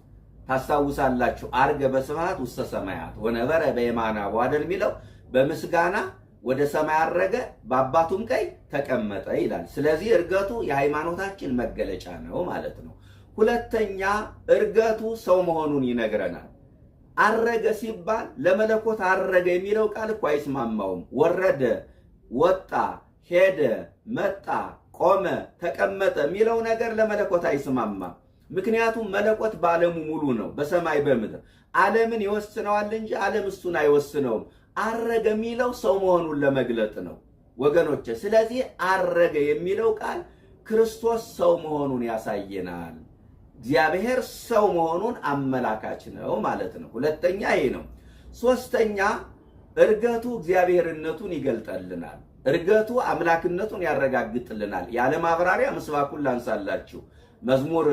ታስታውሳላችሁ። አርገ በስብሐት ውስተ ሰማያት ወነበረ በየማነ አቡ አይደል የሚለው? በምስጋና ወደ ሰማይ አረገ፣ በአባቱም ቀኝ ተቀመጠ ይላል። ስለዚህ እርገቱ የሃይማኖታችን መገለጫ ነው ማለት ነው። ሁለተኛ እርገቱ ሰው መሆኑን ይነግረናል። አረገ ሲባል ለመለኮት አረገ የሚለው ቃል እኮ አይስማማውም። ወረደ፣ ወጣ፣ ሄደ፣ መጣ፣ ቆመ፣ ተቀመጠ የሚለው ነገር ለመለኮት አይስማማም። ምክንያቱም መለኮት በዓለሙ ሙሉ ነው፣ በሰማይ በምድር። ዓለምን ይወስነዋል እንጂ ዓለም እሱን አይወስነውም። አረገ የሚለው ሰው መሆኑን ለመግለጥ ነው ወገኖች። ስለዚህ አረገ የሚለው ቃል ክርስቶስ ሰው መሆኑን ያሳየናል። እግዚአብሔር ሰው መሆኑን አመላካች ነው ማለት ነው። ሁለተኛ ይሄ ነው። ሶስተኛ እርገቱ እግዚአብሔርነቱን ይገልጠልናል። እርገቱ አምላክነቱን ያረጋግጥልናል። ያለ ማብራሪያ ምስባኩን ላንሳላችሁ። መዝሙር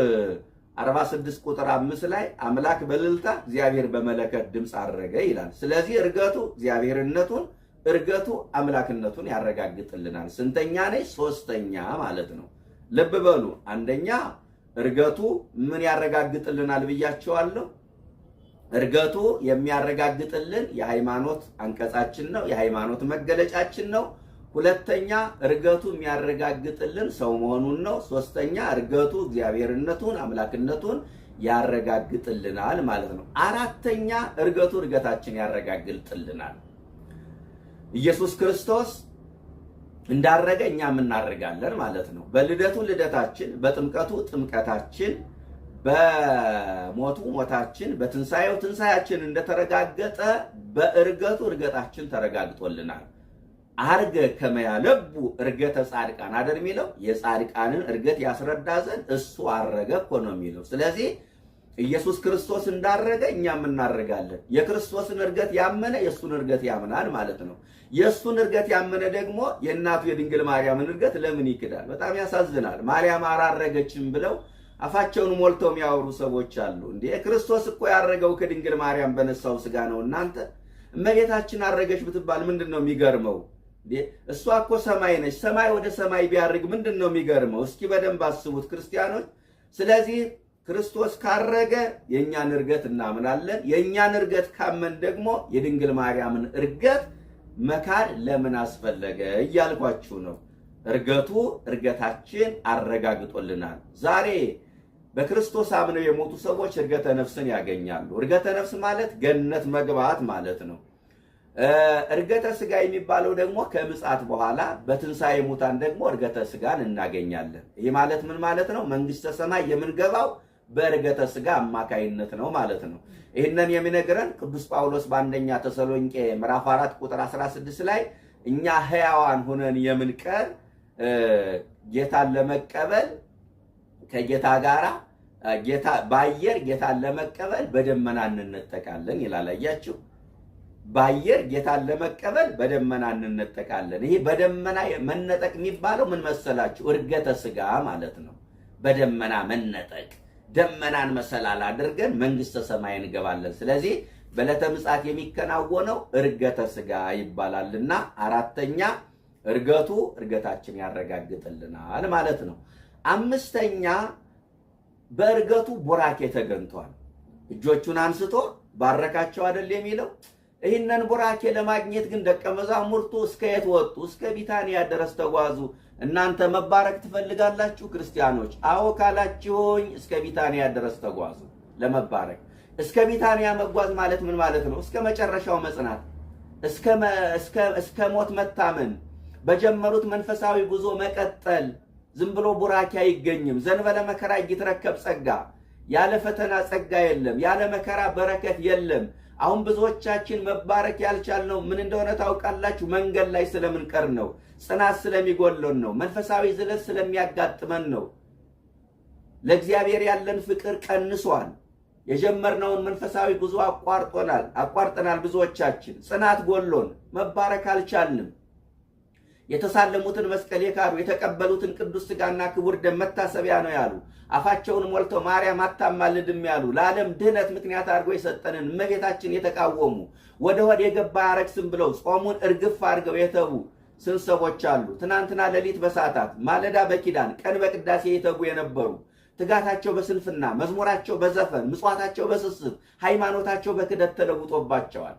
46 ቁጥር 5 ላይ አምላክ በእልልታ እግዚአብሔር በመለከት ድምፅ አረገ ይላል። ስለዚህ እርገቱ እግዚአብሔርነቱን፣ እርገቱ አምላክነቱን ያረጋግጥልናል። ስንተኛ ነች? ሶስተኛ ማለት ነው። ልብ በሉ። አንደኛ እርገቱ ምን ያረጋግጥልናል ብያቸዋለሁ። እርገቱ የሚያረጋግጥልን የሃይማኖት አንቀጻችን ነው፣ የሃይማኖት መገለጫችን ነው። ሁለተኛ እርገቱ የሚያረጋግጥልን ሰው መሆኑን ነው። ሶስተኛ እርገቱ እግዚአብሔርነቱን አምላክነቱን ያረጋግጥልናል ማለት ነው። አራተኛ እርገቱ እርገታችን ያረጋግጥልናል። ኢየሱስ ክርስቶስ እንዳረገ እኛም እናርጋለን ማለት ነው። በልደቱ ልደታችን፣ በጥምቀቱ ጥምቀታችን፣ በሞቱ ሞታችን፣ በትንሣኤው ትንሣኤያችን እንደተረጋገጠ በእርገቱ እርገታችን ተረጋግጦልናል። አርገ ከመያለቡ እርገተ ጻድቃን አይደል የሚለው? የጻድቃንን እርገት ያስረዳ ዘንድ እሱ አረገ እኮ ነው የሚለው። ስለዚህ ኢየሱስ ክርስቶስ እንዳረገ እኛም እናርጋለን። የክርስቶስን እርገት ያመነ የእሱን እርገት ያምናል ማለት ነው። የእሱን እርገት ያመነ ደግሞ የእናቱ የድንግል ማርያምን እርገት ለምን ይክዳል? በጣም ያሳዝናል። ማርያም አላረገችም ብለው አፋቸውን ሞልተው የሚያወሩ ሰዎች አሉ። እንዴ ክርስቶስ እኮ ያረገው ከድንግል ማርያም በነሳው ስጋ ነው። እናንተ እመቤታችን አረገች ብትባል ምንድን ነው የሚገርመው? እሷ እኮ ሰማይ ነች። ሰማይ ወደ ሰማይ ቢያርግ ምንድን ነው የሚገርመው? እስኪ በደንብ አስቡት ክርስቲያኖች። ስለዚህ ክርስቶስ ካረገ የእኛን እርገት እናምናለን። የእኛን እርገት ካመን ደግሞ የድንግል ማርያምን እርገት መካድ ለምን አስፈለገ እያልኳችሁ ነው። እርገቱ እርገታችን አረጋግጦልናል። ዛሬ በክርስቶስ አምነው የሞቱ ሰዎች እርገተ ነፍስን ያገኛሉ። እርገተ ነፍስ ማለት ገነት መግባት ማለት ነው። እርገተ ስጋ የሚባለው ደግሞ ከምጽአት በኋላ በትንሣኤ ሙታን ደግሞ እርገተ ስጋን እናገኛለን። ይህ ማለት ምን ማለት ነው? መንግስተ ሰማይ የምንገባው በእርገተ ስጋ አማካይነት ነው ማለት ነው። ይህንን የሚነግረን ቅዱስ ጳውሎስ በአንደኛ ተሰሎንቄ ምዕራፍ 4 ቁጥር 16 ላይ እኛ ሕያዋን ሆነን የምንቀር ጌታን ለመቀበል ከጌታ ጋር በአየር ጌታን ለመቀበል በደመና እንነጠቃለን ይላል። አያችሁ፣ በአየር ጌታን ለመቀበል በደመና እንነጠቃለን። ይሄ በደመና መነጠቅ የሚባለው ምን መሰላችሁ? እርገተ ስጋ ማለት ነው። በደመና መነጠቅ፣ ደመናን መሰላል አድርገን መንግስተ ሰማይ እንገባለን። ስለዚህ በዕለተ ምጽአት የሚከናወነው እርገተ ስጋ ይባላልና አራተኛ እርገቱ እርገታችን ያረጋግጥልናል ማለት ነው። አምስተኛ በእርገቱ ቡራኬ ተገኝቷል። እጆቹን አንስቶ ባረካቸው አይደል የሚለው? ይህንን ቡራኬ ለማግኘት ግን ደቀ መዛሙርቱ እስከ የት ወጡ? እስከ ቢታንያ ድረስ ተጓዙ። እናንተ መባረክ ትፈልጋላችሁ ክርስቲያኖች? አዎ ካላችሁኝ እስከ ቢታንያ ድረስ ተጓዙ ለመባረክ። እስከ ቢታንያ መጓዝ ማለት ምን ማለት ነው? እስከ መጨረሻው መጽናት፣ እስከ ሞት መታመን፣ በጀመሩት መንፈሳዊ ጉዞ መቀጠል። ዝም ብሎ ቡራኬ አይገኝም። ዘንበለ መከራ ይትረከብ ጸጋ። ያለ ፈተና ጸጋ የለም። ያለ መከራ በረከት የለም። አሁን ብዙዎቻችን መባረክ ያልቻልነው ምን እንደሆነ ታውቃላችሁ? መንገድ ላይ ስለምንቀር ነው። ጽናት ስለሚጎለን ነው። መንፈሳዊ ዝለት ስለሚያጋጥመን ነው። ለእግዚአብሔር ያለን ፍቅር ቀንሷል። የጀመርነውን መንፈሳዊ ጉዞ አቋርጠናል። ብዙዎቻችን ጽናት ጎሎን መባረክ አልቻልንም። የተሳለሙትን መስቀል የካዱ የተቀበሉትን ቅዱስ ሥጋና ክቡር ደም መታሰቢያ ነው ያሉ፣ አፋቸውን ሞልተው ማርያም አታማልድም ያሉ፣ ለዓለም ድህነት ምክንያት አድርገው የሰጠንን እመቤታችን የተቃወሙ፣ ወደ ሆድ የገባ አያረክስም ብለው ጾሙን እርግፍ አድርገው የተዉ ስንት ሰዎች አሉ። ትናንትና ሌሊት በሰዓታት ማለዳ በኪዳን ቀን በቅዳሴ የተጉ የነበሩ፣ ትጋታቸው በስንፍና መዝሙራቸው በዘፈን ምጽዋታቸው በስስት ሃይማኖታቸው በክደት ተለውጦባቸዋል።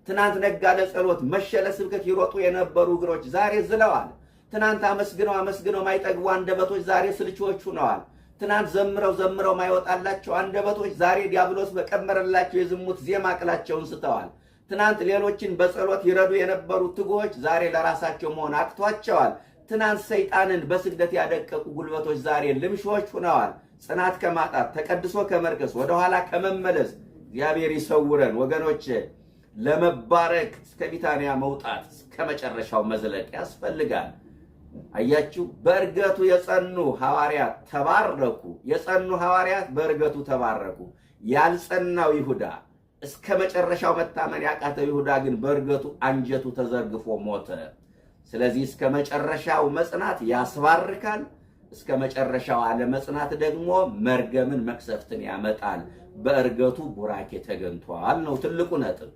ትናንት ነጋ ለጸሎት መሸ ለስብከት ይሮጡ የነበሩ እግሮች ዛሬ ዝለዋል። ትናንት አመስግነው ማይጠግቡ አንደበቶች ዛሬ ስልቾች ሆነዋል። ትናንት ዘምረው ማይወጣላቸው አንደበቶች ዛሬ ዲያብሎስ በቀመረላቸው የዝሙት ዜማ ቅላቸውን ስተዋል። ትናንት ሌሎችን በጸሎት ይረዱ የነበሩ ትጉዎች ዛሬ ለራሳቸው መሆን አቅቷቸዋል። ትናንት ሰይጣንን በስግደት ያደቀቁ ጉልበቶች ዛሬ ልምሾች ሆነዋል። ጽናት ከማጣት ተቀድሶ ከመርገስ ወደኋላ ከመመለስ እግዚአብሔር ይሰውረን ወገኖች። ለመባረክ እስከ ቢታንያ መውጣት እስከ መጨረሻው መዝለቅ ያስፈልጋል። አያችሁ፣ በእርገቱ የጸኑ ሐዋርያት ተባረኩ። የጸኑ ሐዋርያት በእርገቱ ተባረኩ። ያልጸናው ይሁዳ እስከ መጨረሻው መታመን ያቃተው ይሁዳ ግን በእርገቱ አንጀቱ ተዘርግፎ ሞተ። ስለዚህ እስከ መጨረሻው መጽናት ያስባርካል። እስከ መጨረሻው አለመጽናት ደግሞ መርገምን መቅሰፍትን ያመጣል። በእርገቱ ቡራኬ ተገኝቷል ነው ትልቁ ነጥብ።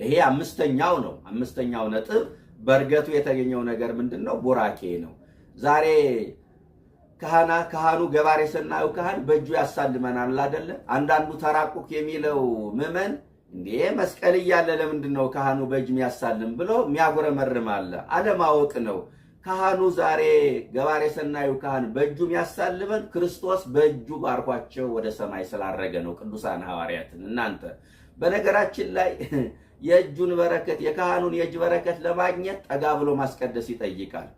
ይሄ አምስተኛው ነው። አምስተኛው ነጥብ በእርገቱ የተገኘው ነገር ምንድነው? ቡራኬ ነው። ዛሬ ካህኑ ገባሬ ሰናዩ ካህን በእጁ ያሳልመናል አይደለ? አንዳንዱ ተራቁክ የሚለው ምዕመን እንዴ መስቀል እያለ ለምንድነው ካህኑ በእጅ የሚያሳልም ብሎ የሚያጎረመርም አለ። አለማወቅ ነው። ካህኑ ዛሬ ገባሬ ሰናዩ ካህን በእጁ የሚያሳልመን ክርስቶስ በእጁ ባርኳቸው ወደ ሰማይ ስላረገ ነው። ቅዱሳን ሐዋርያትን እናንተ በነገራችን ላይ የእጁን በረከት የካህኑን የእጅ በረከት ለማግኘት ጠጋ ብሎ ማስቀደስ ይጠይቃል።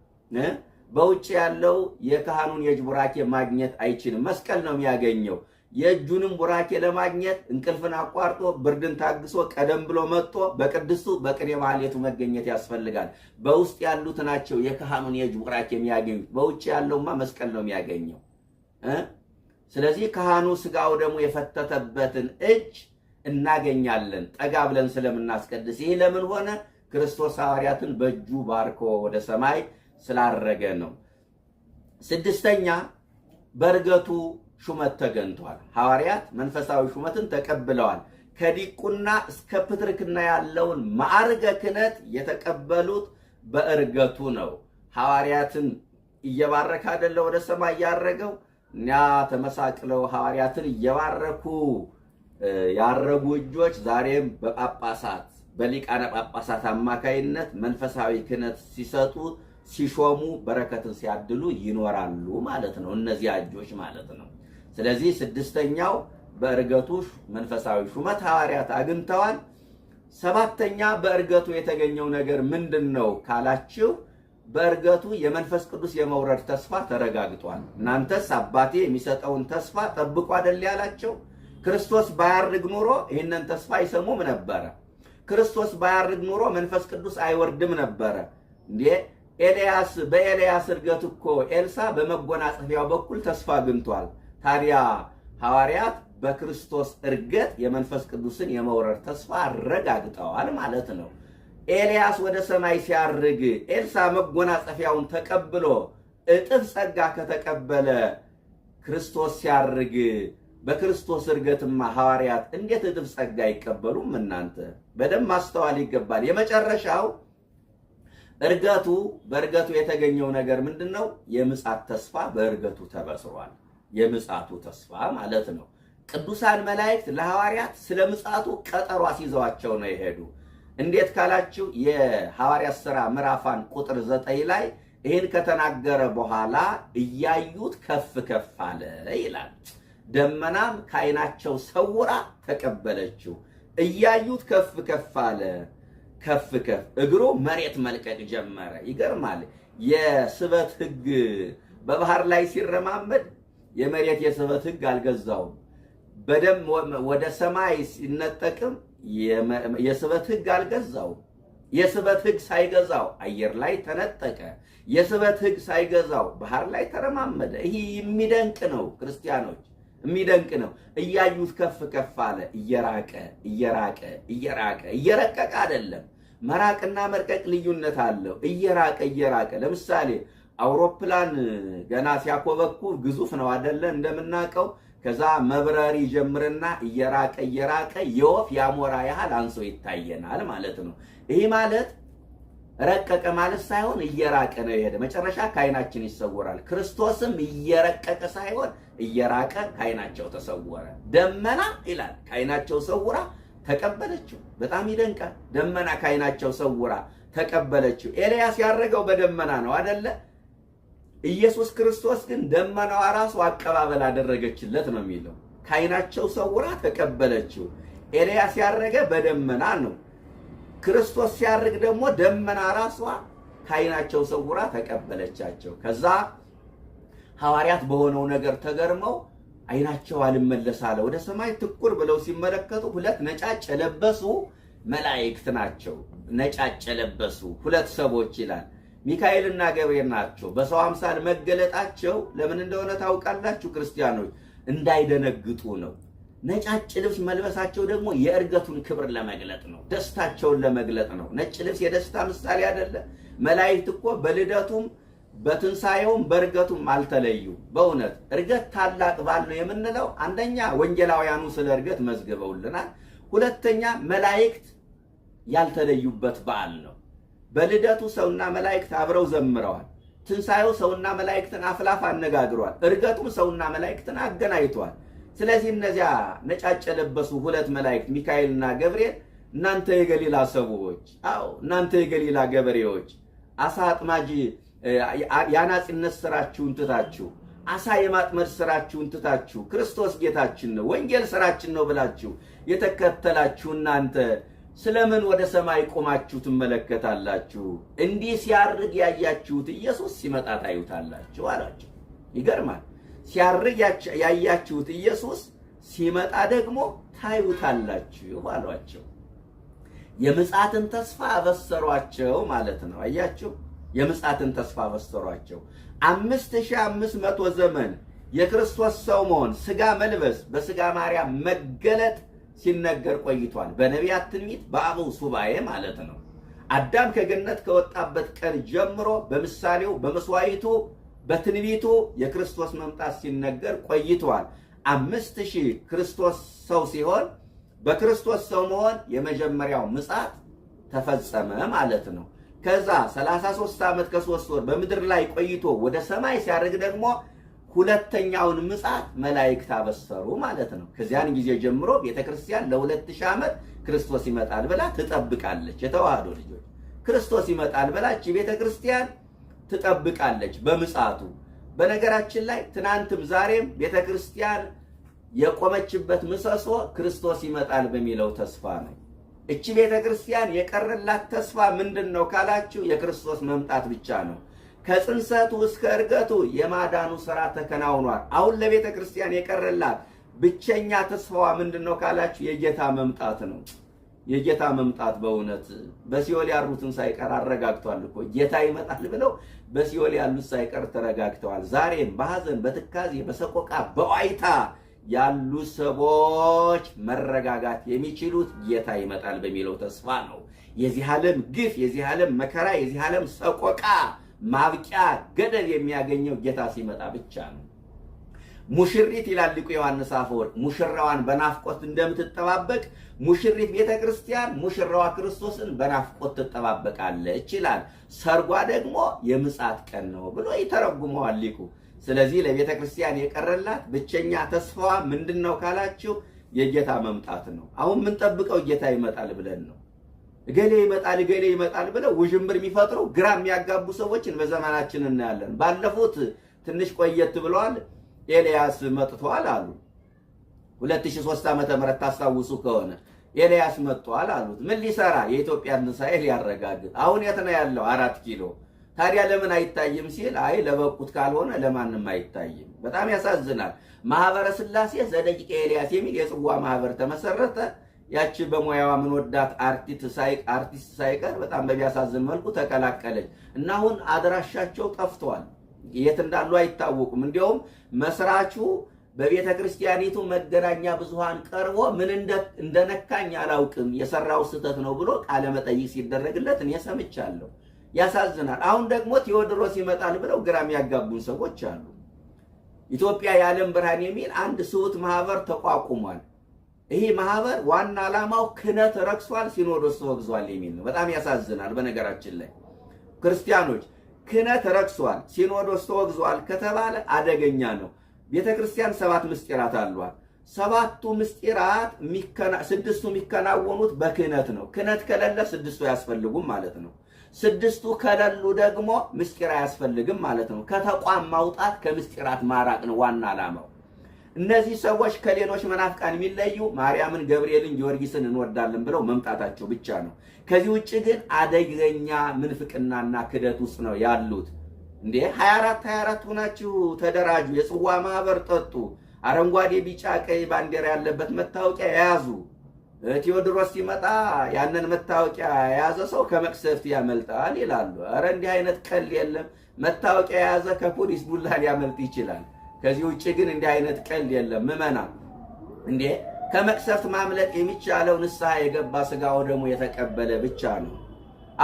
በውጭ ያለው የካህኑን የእጅ ቡራኬ ማግኘት አይችልም። መስቀል ነው የሚያገኘው። የእጁንም ቡራኬ ለማግኘት እንቅልፍን አቋርጦ ብርድን ታግሶ ቀደም ብሎ መጥቶ በቅድስቱ በቅኔ ማህሌቱ መገኘት ያስፈልጋል። በውስጥ ያሉት ናቸው የካህኑን የእጅ ቡራኬ የሚያገኙት። በውጭ ያለውማ መስቀል ነው የሚያገኘው። ስለዚህ ካህኑ ስጋው ደግሞ የፈተተበትን እጅ እናገኛለን ጠጋ ብለን ስለምናስቀድስ። ይህ ለምን ሆነ? ክርስቶስ ሐዋርያትን በእጁ ባርኮ ወደ ሰማይ ስላረገ ነው። ስድስተኛ በእርገቱ ሹመት ተገኝቷል። ሐዋርያት መንፈሳዊ ሹመትን ተቀብለዋል። ከዲቁና እስከ ፕትርክና ያለውን ማዕርገ ክህነት የተቀበሉት በእርገቱ ነው። ሐዋርያትን እየባረከ አይደለ ወደ ሰማይ ያረገው? እኛ ተመሳቅለው ሐዋርያትን እየባረኩ ያረጉ እጆች ዛሬም በጳጳሳት በሊቃነ ጳጳሳት አማካይነት መንፈሳዊ ክህነት ሲሰጡ ሲሾሙ በረከትን ሲያድሉ ይኖራሉ ማለት ነው። እነዚህ እጆች ማለት ነው። ስለዚህ ስድስተኛው በእርገቱ መንፈሳዊ ሹመት ሐዋርያት አግኝተዋል። ሰባተኛ በእርገቱ የተገኘው ነገር ምንድነው ካላችሁ፣ በእርገቱ የመንፈስ ቅዱስ የመውረድ ተስፋ ተረጋግጧል። እናንተስ አባቴ የሚሰጠውን ተስፋ ጠብቁ አይደል ያላቸው? ክርስቶስ ባያርግ ኑሮ ይህንን ተስፋ አይሰሙም ነበረ። ክርስቶስ ባያርግ ኑሮ መንፈስ ቅዱስ አይወርድም ነበረ። እንዴ በኤልያስ እርገት እኮ ኤልሳ በመጎናጸፊያው በኩል ተስፋ አግኝቷል። ታዲያ ሐዋርያት በክርስቶስ እርገት የመንፈስ ቅዱስን የመውረድ ተስፋ አረጋግጠዋል ማለት ነው። ኤልያስ ወደ ሰማይ ሲያርግ ኤልሳ መጎናጸፊያውን ተቀብሎ እጥፍ ጸጋ ከተቀበለ ክርስቶስ ሲያርግ በክርስቶስ እርገትማ ሐዋርያት እንዴት እጥፍ ጸጋ አይቀበሉም? እናንተ በደንብ ማስተዋል ይገባል። የመጨረሻው በእርገቱ የተገኘው ነገር ምንድነው? የምጽአት ተስፋ በእርገቱ ተበስሯል። የምጽአቱ ተስፋ ማለት ነው። ቅዱሳን መላእክት ለሐዋርያት ስለ ምጽአቱ ቀጠሮ አስይዘዋቸው ነው የሄዱ። እንዴት ካላችሁ የሐዋርያት ሥራ ምዕራፍ 1 ቁጥር 9 ላይ ይህን ከተናገረ በኋላ እያዩት ከፍ ከፍ አለ ይላል። ደመናም ከዓይናቸው ሰውራ ተቀበለችው። እያዩት ከፍ ከፍ አለ። ከፍ ከፍ እግሩ መሬት መልቀቅ ጀመረ። ይገርማል። የስበት ሕግ በባህር ላይ ሲረማመድ የመሬት የስበት ሕግ አልገዛውም። በደም ወደ ሰማይ ሲነጠቅም የስበት ሕግ አልገዛውም። የስበት ሕግ ሳይገዛው አየር ላይ ተነጠቀ። የስበት ሕግ ሳይገዛው ባህር ላይ ተረማመደ። ይህ የሚደንቅ ነው ክርስቲያኖች፣ የሚደንቅ ነው። እያዩት ከፍ ከፍ አለ። እየራቀ እየራቀ እየራቀ እየረቀቀ አይደለም። መራቅና መርቀቅ ልዩነት አለው። እየራቀ እየራቀ ለምሳሌ አውሮፕላን ገና ሲያኮበኩ ግዙፍ ነው አይደለ? እንደምናውቀው ከዛ መብረር ይጀምርና እየራቀ እየራቀ የወፍ ያሞራ ያህል አንሶ ይታየናል ማለት ነው። ይህ ማለት ረቀቀ ማለት ሳይሆን እየራቀ ነው የሄደ። መጨረሻ ከዓይናችን ይሰወራል። ክርስቶስም እየረቀቀ ሳይሆን እየራቀ ከዓይናቸው ተሰወረ። ደመና ይላል ከዓይናቸው ሰውራ ተቀበለችው። በጣም ይደንቃል። ደመና ከዓይናቸው ሰውራ ተቀበለችው። ኤልያስ ያረገው በደመና ነው አይደለ? ኢየሱስ ክርስቶስ ግን ደመናዋ ራሱ አቀባበል አደረገችለት ነው የሚለው። ከዓይናቸው ሰውራ ተቀበለችው። ኤልያስ ያረገ በደመና ነው። ክርስቶስ ሲያርግ ደግሞ ደመና ራሷ ከዓይናቸው ሰውራ ተቀበለቻቸው። ከዛ ሐዋርያት በሆነው ነገር ተገርመው ዓይናቸው አልመለስ አለ። ወደ ሰማይ ትኩር ብለው ሲመለከቱ ሁለት ነጫጭ የለበሱ መላእክት ናቸው። ነጫጭ የለበሱ ሁለት ሰዎች ይላል። ሚካኤልና ገብርኤል ናቸው። በሰው አምሳል መገለጣቸው ለምን እንደሆነ ታውቃላችሁ ክርስቲያኖች? እንዳይደነግጡ ነው። ነጫጭ ልብስ መልበሳቸው ደግሞ የእርገቱን ክብር ለመግለጥ ነው፣ ደስታቸውን ለመግለጥ ነው። ነጭ ልብስ የደስታ ምሳሌ አይደለ? መላእክት እኮ በልደቱም በትንሣኤውም በእርገቱም አልተለዩ። በእውነት እርገት ታላቅ በዓል ነው የምንለው አንደኛ ወንጌላውያኑ ስለ እርገት መዝግበውልናል። ሁለተኛ መላእክት ያልተለዩበት በዓል ነው። በልደቱ ሰውና መላእክት አብረው ዘምረዋል። ትንሣኤው ሰውና መላእክትን አፍላፍ አነጋግሯል። እርገቱም ሰውና መላእክትን አገናኝቷል። ስለዚህ እነዚያ ነጫጭ የለበሱ ሁለት መላእክት ሚካኤልና ገብርኤል እናንተ የገሊላ ሰዎች፣ አዎ እናንተ የገሊላ ገበሬዎች አሳ አጥማጅ የአናጺነት ስራችሁን ትታችሁ አሳ የማጥመድ ስራችሁን ትታችሁ ክርስቶስ ጌታችን ነው ወንጌል ስራችን ነው ብላችሁ የተከተላችሁ እናንተ ስለምን ወደ ሰማይ ቆማችሁ ትመለከታላችሁ? እንዲህ ሲያርግ ያያችሁት ኢየሱስ ሲመጣ ታዩታላችሁ አላቸው። ይገርማል። ሲያርግ ያያችሁት ኢየሱስ ሲመጣ ደግሞ ታዩታላችሁ አሏቸው። የምጽአትን ተስፋ አበሰሯቸው ማለት ነው። አያችሁ፣ የምጽአትን ተስፋ አበሰሯቸው። 5500 ዘመን የክርስቶስ ሰው መሆን ስጋ መልበስ በስጋ ማርያም መገለጥ ሲነገር ቆይቷል። በነቢያት ትንቢት በአበው ሱባኤ ማለት ነው። አዳም ከገነት ከወጣበት ቀን ጀምሮ በምሳሌው በመስዋዕቱ በትንቢቱ የክርስቶስ መምጣት ሲነገር ቆይቷል። 5000 ክርስቶስ ሰው ሲሆን በክርስቶስ ሰው መሆን የመጀመሪያው ምጽአት ተፈጸመ ማለት ነው። ከዛ 33 ዓመት ከ3 ወር በምድር ላይ ቆይቶ ወደ ሰማይ ሲያርግ ደግሞ ሁለተኛውን ምጽአት መላእክት አበሰሩ ማለት ነው። ከዚያን ጊዜ ጀምሮ ቤተክርስቲያን ለ2000 ዓመት ክርስቶስ ይመጣል ብላ ትጠብቃለች። የተዋህዶ ልጆች ክርስቶስ ይመጣል ብላች ቤተክርስቲያን ትጠብቃለች በምጽአቱ። በነገራችን ላይ ትናንትም ዛሬም ቤተክርስቲያን የቆመችበት ምሰሶ ክርስቶስ ይመጣል በሚለው ተስፋ ነው። እቺ ቤተክርስቲያን የቀረላት ተስፋ ምንድነው ካላችሁ የክርስቶስ መምጣት ብቻ ነው። ከጽንሰቱ እስከ እርገቱ የማዳኑ ሥራ ተከናውኗል። አሁን ለቤተክርስቲያን የቀረላት ብቸኛ ተስፋዋ ምንድነው ካላችሁ የጌታ መምጣት ነው። የጌታ መምጣት በእውነት በሲኦል ያሉትን ሳይቀር አረጋግቷል እኮ። ጌታ ይመጣል ብለው በሲኦል ያሉት ሳይቀር ተረጋግተዋል። ዛሬም በሐዘን በትካዜ በሰቆቃ በዋይታ ያሉ ሰዎች መረጋጋት የሚችሉት ጌታ ይመጣል በሚለው ተስፋ ነው። የዚህ ዓለም ግፍ፣ የዚህ ዓለም መከራ፣ የዚህ ዓለም ሰቆቃ ማብቂያ ገደል የሚያገኘው ጌታ ሲመጣ ብቻ ነው። ሙሽሪት ይላል ሊቁ ዮሐንስ አፈወርቅ ሙሽራዋን በናፍቆት እንደምትጠባበቅ ሙሽሪት ቤተክርስቲያን ሙሽራዋ ክርስቶስን በናፍቆት ትጠባበቃለች ይላል። ሰርጓ ደግሞ የምጽአት ቀን ነው ብሎ ይተረጉመዋል ሊቁ። ስለዚህ ለቤተክርስቲያን የቀረላት ብቸኛ ተስፋዋ ምንድነው ካላችሁ የጌታ መምጣት ነው። አሁን ምን ጠብቀው ጌታ ይመጣል ብለን ነው። እገሌ ይመጣል ብለው ውዥንብር የሚፈጥሩ ግራ የሚያጋቡ ሰዎችን በዘመናችን እናያለን። ባለፉት ትንሽ ቆየት ብለዋል ኤልያስ መጥቷል አሉ። 2003 ዓመተ ምህረት ታስታውሱ ከሆነ ኤልያስ መጥቷል አሉት። ምን ሊሰራ? የኢትዮጵያን ትንሣኤ ሊያረጋግጥ። አሁን የት ነው ያለው? 4 ኪሎ። ታዲያ ለምን አይታይም ሲል አይ ለበቁት ካልሆነ ለማንም አይታይም። በጣም ያሳዝናል። ማህበረ ሥላሴ ዘደቂቀ ኤልያስ የሚል የጽዋ ማህበር ተመሰረተ። ያቺ በሙያዋ ምን ወዳት አርቲስት ሳይቀር በጣም በሚያሳዝን መልኩ ተቀላቀለች እና አሁን አድራሻቸው ጠፍቷል። የት እንዳሉ አይታወቁም። እንዲያውም መስራቹ በቤተ ክርስቲያኒቱ መገናኛ ብዙሃን ቀርቦ ምን እንደነካኝ አላውቅም የሰራው ስህተት ነው ብሎ ቃለ መጠይቅ ሲደረግለት እኔ ሰምቻለሁ። ያሳዝናል። አሁን ደግሞ ቴዎድሮስ ይመጣል ብለው ግራም ያጋቡን ሰዎች አሉ። ኢትዮጵያ የዓለም ብርሃን የሚል አንድ ስውት ማህበር ተቋቁሟል። ይሄ ማህበር ዋና ዓላማው ክህነት ረክሷል፣ ሲኖዶስ ተወግዟል የሚል ነው። በጣም ያሳዝናል። በነገራችን ላይ ክርስቲያኖች ክህነት ረክሷል፣ ሲኖዶስ ተወግዟል ከተባለ አደገኛ ነው። ቤተክርስቲያን 7 ምስጢራት አሏት። 7ቱ ምስጢራት 6ቱ የሚከናወኑት በክህነት ነው። ክህነት ከሌለ 6ቱ አያስፈልጉም ማለት ነው። 6ቱ ከሌሉ ደግሞ ምስጢር አያስፈልግም ማለት ነው። ከተቋም ማውጣት ከምስጢራት ማራቅ ነው ዋና ዓላማው። እነዚህ ሰዎች ከሌሎች መናፍቃን የሚለዩ ማርያምን፣ ገብርኤልን፣ ጊዮርጊስን እንወዳለን ብለው መምጣታቸው ብቻ ነው። ከዚህ ውጭ ግን አደገኛ ምንፍቅናና ክደት ውስጥ ነው ያሉት። እንዴ 24 ሆናችሁ ተደራጁ፣ የጽዋ ማህበር ጠጡ፣ አረንጓዴ ቢጫ ቀይ ባንዲራ ያለበት መታወቂያ ያዙ። ቴዎድሮስ ሲመጣ ያንን መታወቂያ የያዘ ሰው ከመቅሰፍት ያመልጣል ይላሉ። ኧረ እንዲህ አይነት ቀልድ የለም። መታወቂያ የያዘ ከፖሊስ ዱላ ሊያመልጥ ይችላል። ከዚህ ውጭ ግን እንዲህ አይነት ቀልድ የለም። ምዕመናን እንዴ ከመቅሰፍት ማምለጥ የሚቻለው ንስሐ የገባ ሥጋው ደግሞ የተቀበለ ብቻ ነው።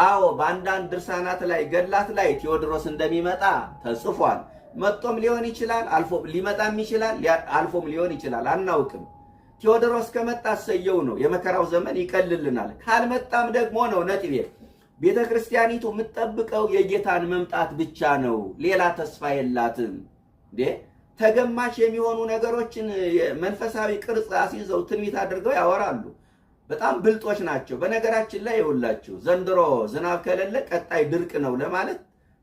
አዎ በአንዳንድ ድርሳናት ላይ ገድላት ላይ ቴዎድሮስ እንደሚመጣ ተጽፏል። መጥቶም ሊሆን ይችላል፣ አልፎ ሊመጣም ይችላል፣ አልፎም ሊሆን ይችላል፣ አናውቅም። ቴዎድሮስ ከመጣ ሰየው ነው፣ የመከራው ዘመን ይቀልልናል። ካልመጣም ደግሞ ነው ነጥቤ። ቤተ ክርስቲያኒቱ የምትጠብቀው የጌታን መምጣት ብቻ ነው፣ ሌላ ተስፋ የላትም። እንዴ ተገማች የሚሆኑ ነገሮችን መንፈሳዊ ቅርጽ አስይዘው ትንቢት አድርገው ያወራሉ። በጣም ብልጦች ናቸው። በነገራችን ላይ ይውላችሁ ዘንድሮ ዝናብ ከሌለ ቀጣይ ድርቅ ነው ለማለት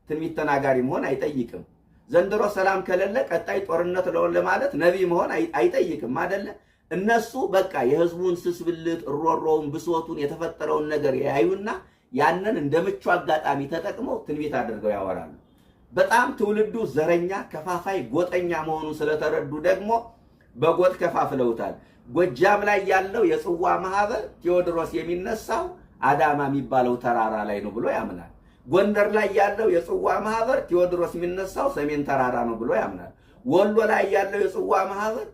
ትንቢት ተናጋሪ መሆን አይጠይቅም። ዘንድሮ ሰላም ከሌለ ቀጣይ ጦርነት ነው ለማለት ነቢይ መሆን አይጠይቅም አይደለ? እነሱ በቃ የህዝቡን ስስብልት ሮሮውን፣ ብሶቱን፣ የተፈጠረውን ነገር ያዩና ያንን እንደ ምቹ አጋጣሚ ተጠቅመው ትንቢት አድርገው ያወራሉ። በጣም ትውልዱ ዘረኛ፣ ከፋፋይ፣ ጎጠኛ መሆኑን ስለተረዱ ደግሞ በጎጥ ከፋፍለውታል። ጎጃም ላይ ያለው የጽዋ ማህበር ቴዎድሮስ የሚነሳው አዳማ የሚባለው ተራራ ላይ ነው ብሎ ያምናል። ጎንደር ላይ ያለው የጽዋ ማህበር ቴዎድሮስ የሚነሳው ሰሜን ተራራ ነው ብሎ ያምናል። ወሎ ላይ ያለው የጽዋ ማህበር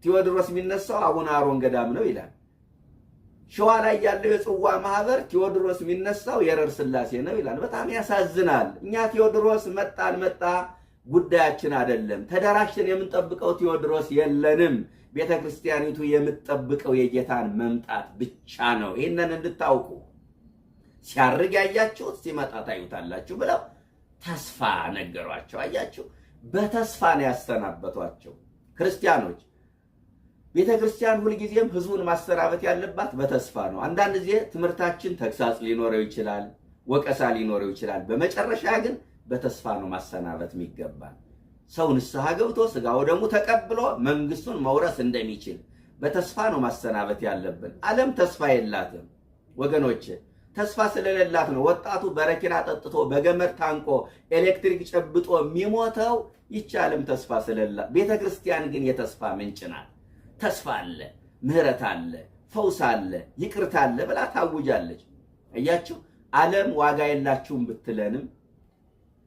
ቴዎድሮስ የሚነሳው አቡነ አሮን ገዳም ነው ይላል። ሸዋ ላይ ያለው የጽዋ ማህበር ቴዎድሮስ የሚነሳው የረር ስላሴ ነው ይላል። በጣም ያሳዝናል። እኛ ቴዎድሮስ መጣ አልመጣ ጉዳያችን አይደለም። ተደራሽን የምንጠብቀው ቴዎድሮስ የለንም። ቤተ ክርስቲያኒቱ የምትጠብቀው የጌታን መምጣት ብቻ ነው። ይህንን እንድታውቁ ሲያርግ ያያችሁት ሲመጣ ታዩታላችሁ ብለው ተስፋ ነገሯቸው። አያችሁ፣ በተስፋ ነው ያሰናበቷቸው። ክርስቲያኖች ቤተ ክርስቲያን ሁልጊዜም ህዝቡን ማሰናበት ያለባት በተስፋ ነው። አንዳንድ ጊዜ ትምህርታችን ተግሳጽ ሊኖረው ይችላል፣ ወቀሳ ሊኖረው ይችላል። በመጨረሻ ግን በተስፋ ነው ማሰናበት የሚገባል። ሰው ንስሐ ገብቶ ሥጋው ደግሞ ተቀብሎ መንግስቱን መውረስ እንደሚችል በተስፋ ነው ማሰናበት ያለብን። ዓለም ተስፋ የላትም ወገኖች። ተስፋ ስለሌላት ነው ወጣቱ በረኪና ጠጥቶ በገመድ ታንቆ ኤሌክትሪክ ጨብጦ የሚሞተው። ይቻልም ተስፋ ስለሌላት። ቤተ ክርስቲያን ግን የተስፋ ምንጭ ናት። ተስፋ አለ፣ ምህረት አለ፣ ፈውስ አለ፣ ይቅርታ አለ ብላ ታውጃለች። እያችሁ ዓለም ዋጋ የላችሁም ብትለንም፣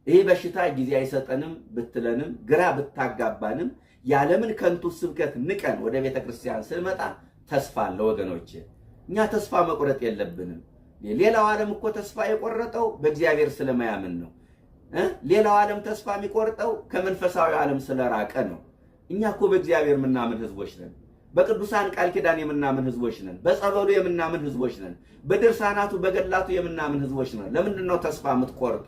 ይህ በሽታ ጊዜ አይሰጠንም ብትለንም፣ ግራ ብታጋባንም፣ የዓለምን ከንቱ ስብከት ንቀን ወደ ቤተ ክርስቲያን ስንመጣ ተስፋ አለ ወገኖች። እኛ ተስፋ መቁረጥ የለብንም። ሌላው ዓለም እኮ ተስፋ የቆረጠው በእግዚአብሔር ስለማያምን ነው። ሌላው ዓለም ተስፋ የሚቆርጠው ከመንፈሳዊ ዓለም ስለራቀ ነው። እኛ እኮ በእግዚአብሔር የምናምን ህዝቦች ነን። በቅዱሳን ቃል ኪዳን የምናምን ህዝቦች ነን። በጸበሉ የምናምን ህዝቦች ነን። በድርሳናቱ በገድላቱ የምናምን ህዝቦች ነን። ለምንድን ነው ተስፋ የምትቆርጡ?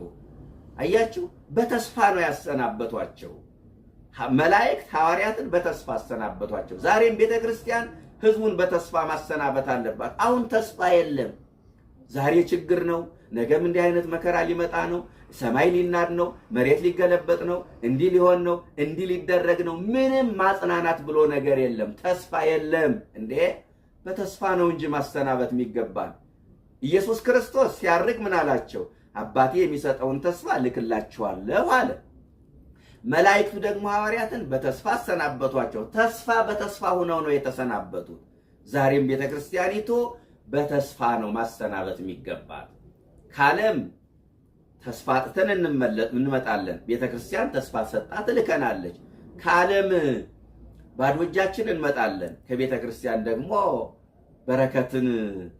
አያችሁ፣ በተስፋ ነው ያሰናበቷቸው። መላእክት ሐዋርያትን በተስፋ አሰናበቷቸው። ዛሬም ቤተ ክርስቲያን ህዝቡን በተስፋ ማሰናበት አለባት። አሁን ተስፋ የለም። ዛሬ ችግር ነው፣ ነገም እንዲህ አይነት መከራ ሊመጣ ነው፣ ሰማይ ሊናድ ነው፣ መሬት ሊገለበጥ ነው፣ እንዲህ ሊሆን ነው፣ እንዲህ ሊደረግ ነው። ምንም ማጽናናት ብሎ ነገር የለም። ተስፋ የለም። እንዴ በተስፋ ነው እንጂ ማሰናበት የሚገባል። ኢየሱስ ክርስቶስ ሲያርግ ምን አላቸው? አባቴ የሚሰጠውን ተስፋ ልክላችኋለሁ አለ። መላእክቱ ደግሞ ሐዋርያትን በተስፋ አሰናበቷቸው። ተስፋ በተስፋ ሆነው ነው የተሰናበቱት። ዛሬም ቤተክርስቲያኒቱ በተስፋ ነው ማሰናበት የሚገባል። ካለም ተስፋ አጥተን እንመጣለን። ቤተክርስቲያን ተስፋ ሰጣ ትልከናለች። ካለም ባዶ እጃችን እንመጣለን። ከቤተክርስቲያን ደግሞ በረከትን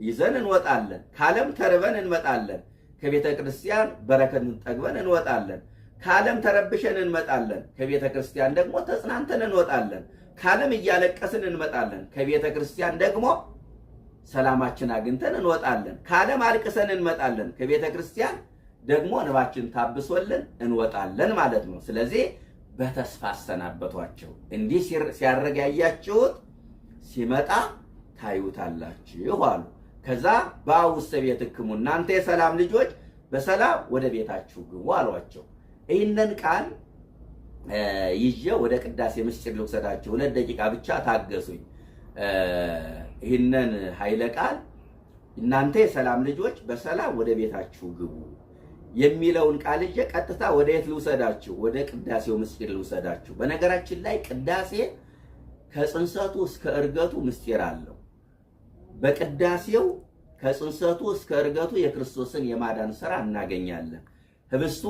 ይዘን እንወጣለን። ካለም ተርበን እንመጣለን። ከቤተክርስቲያን በረከትን ጠግበን እንወጣለን። ካለም ተረብሸን እንመጣለን። ከቤተክርስቲያን ደግሞ ተጽናንተን እንወጣለን። ካለም እያለቀስን እንመጣለን። ከቤተክርስቲያን ደግሞ ሰላማችን አግኝተን እንወጣለን። ካለም አልቅሰን እንመጣለን። ከቤተክርስቲያን ደግሞ እንባችን ታብሶልን እንወጣለን ማለት ነው። ስለዚህ በተስፋ አሰናበቷቸው። እንዲህ ሲያረግ ያያችሁት ሲመጣ ታዩታላችሁ አሉ። ከዛ በውስተ ቤትክሙ እናንተ የሰላም ልጆች በሰላም ወደ ቤታችሁ ግቡ አሏቸው። ይህንን ቃል ይዤ ወደ ቅዳሴ ምስጢር ልውሰዳችሁ። 2 ደቂቃ ብቻ ታገሱኝ። ይህንን ኃይለ ቃል እናንተ የሰላም ልጆች በሰላም ወደ ቤታችሁ ግቡ የሚለውን ቃል ይዤ ቀጥታ ወደ የት ልውሰዳችሁ? ወደ ቅዳሴው ምስጢር ልውሰዳችሁ። በነገራችን ላይ ቅዳሴ ከጽንሰቱ እስከ እርገቱ ምስጢር አለው። በቅዳሴው ከጽንሰቱ እስከ ዕርገቱ የክርስቶስን የማዳን ሥራ እናገኛለን። ህብስቱ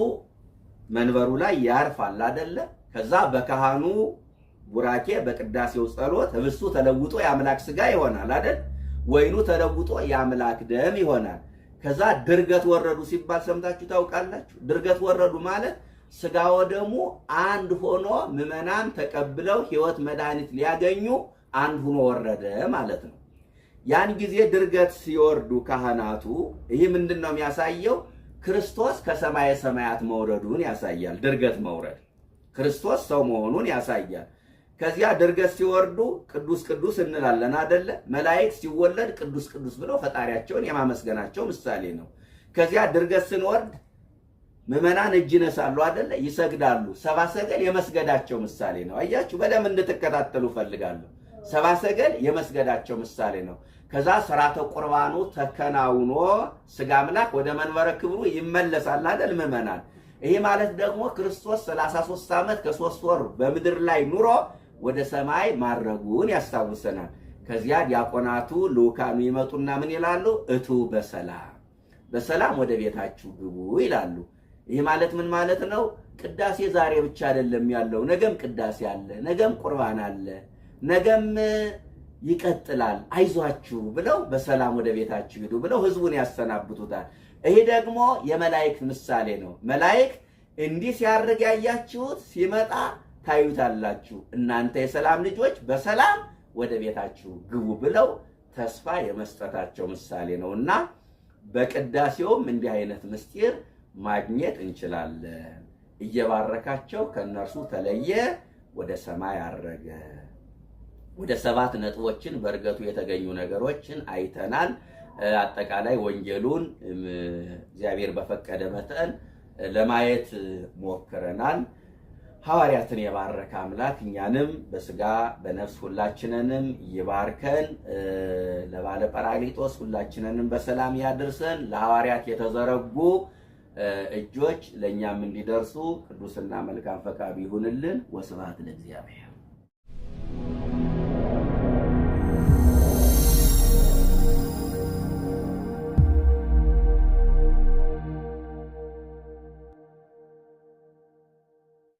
መንበሩ ላይ ያርፋል አይደለ? ከዛ በካህኑ ቡራኬ በቅዳሴው ጸሎት ህብስቱ ተለውጦ የአምላክ ሥጋ ይሆናል አይደል? ወይኑ ተለውጦ የአምላክ ደም ይሆናል። ከዛ ድርገት ወረዱ ሲባል ሰምታችሁ ታውቃላችሁ? ድርገት ወረዱ ማለት ሥጋ ወደሙ አንድ ሆኖ ምዕመናን ተቀብለው ሕይወት መድኃኒት ሊያገኙ አንድ ሆኖ ወረደ ማለት ነው። ያን ጊዜ ድርገት ሲወርዱ ካህናቱ ይህ ምንድነው የሚያሳየው? ክርስቶስ ከሰማየ ሰማያት መውረዱን ያሳያል። ድርገት መውረድ ክርስቶስ ሰው መሆኑን ያሳያል። ከዚያ ድርገት ሲወርዱ ቅዱስ ቅዱስ እንላለን አይደለ? መላእክት ሲወለድ ቅዱስ ቅዱስ ብለው ፈጣሪያቸውን የማመስገናቸው ምሳሌ ነው። ከዚያ ድርገት ስንወርድ ምዕመናን እጅ ይነሳሉ አይደለ? ይሰግዳሉ። ሰብአ ሰገል የመስገዳቸው ምሳሌ ነው። አያችሁ፣ በደንብ እንድትከታተሉ ፈልጋለሁ። ሰብአ ሰገል የመስገዳቸው ምሳሌ ነው። ከዛ ሥርዓተ ቁርባኑ ተከናውኖ ሥጋ አምላክ ወደ መንበረ ክብሩ ይመለሳል አይደል? ምዕመናን ይሄ ማለት ደግሞ ክርስቶስ 33 ዓመት ከ3 ወር በምድር ላይ ኑሮ ወደ ሰማይ ማረጉን ያስታውሰናል። ከዚያ ዲያቆናቱ ልኡካኑ ይመጡና ምን ይላሉ? እቱ በሰላም በሰላም ወደ ቤታችሁ ግቡ ይላሉ። ይህ ማለት ምን ማለት ነው? ቅዳሴ ዛሬ ብቻ አይደለም ያለው፣ ነገም ቅዳሴ አለ፣ ነገም ቁርባን አለ፣ ነገም ይቀጥላል፣ አይዟችሁ ብለው በሰላም ወደ ቤታችሁ ሂዱ ብለው ህዝቡን ያሰናብቱታል። ይሄ ደግሞ የመላእክት ምሳሌ ነው። መላእክት እንዲህ ሲያርግ ያያችሁት ሲመጣ ታዩታላችሁ፣ እናንተ የሰላም ልጆች በሰላም ወደ ቤታችሁ ግቡ ብለው ተስፋ የመስጠታቸው ምሳሌ ነውና በቅዳሴውም እንዲህ አይነት ምስጢር ማግኘት እንችላለን። እየባረካቸው ከነርሱ ተለየ፣ ወደ ሰማይ አረገ። ወደ 7 ነጥቦችን በዕርገቱ የተገኙ ነገሮችን አይተናል። አጠቃላይ ወንጌሉን እግዚአብሔር በፈቀደ መጠን ለማየት ሞክረናል። ሐዋርያትን የባረከ አምላክ እኛንም በስጋ በነፍስ ሁላችንንም ይባርከን። ለባለ ጰራቅሊጦስ ሁላችንንም በሰላም ያድርሰን። ለሐዋርያት የተዘረጉ እጆች ለእኛም እንዲደርሱ ቅዱስና መልካም ፈቃዱ ይሁንልን። ወስብሐት ለእግዚአብሔር።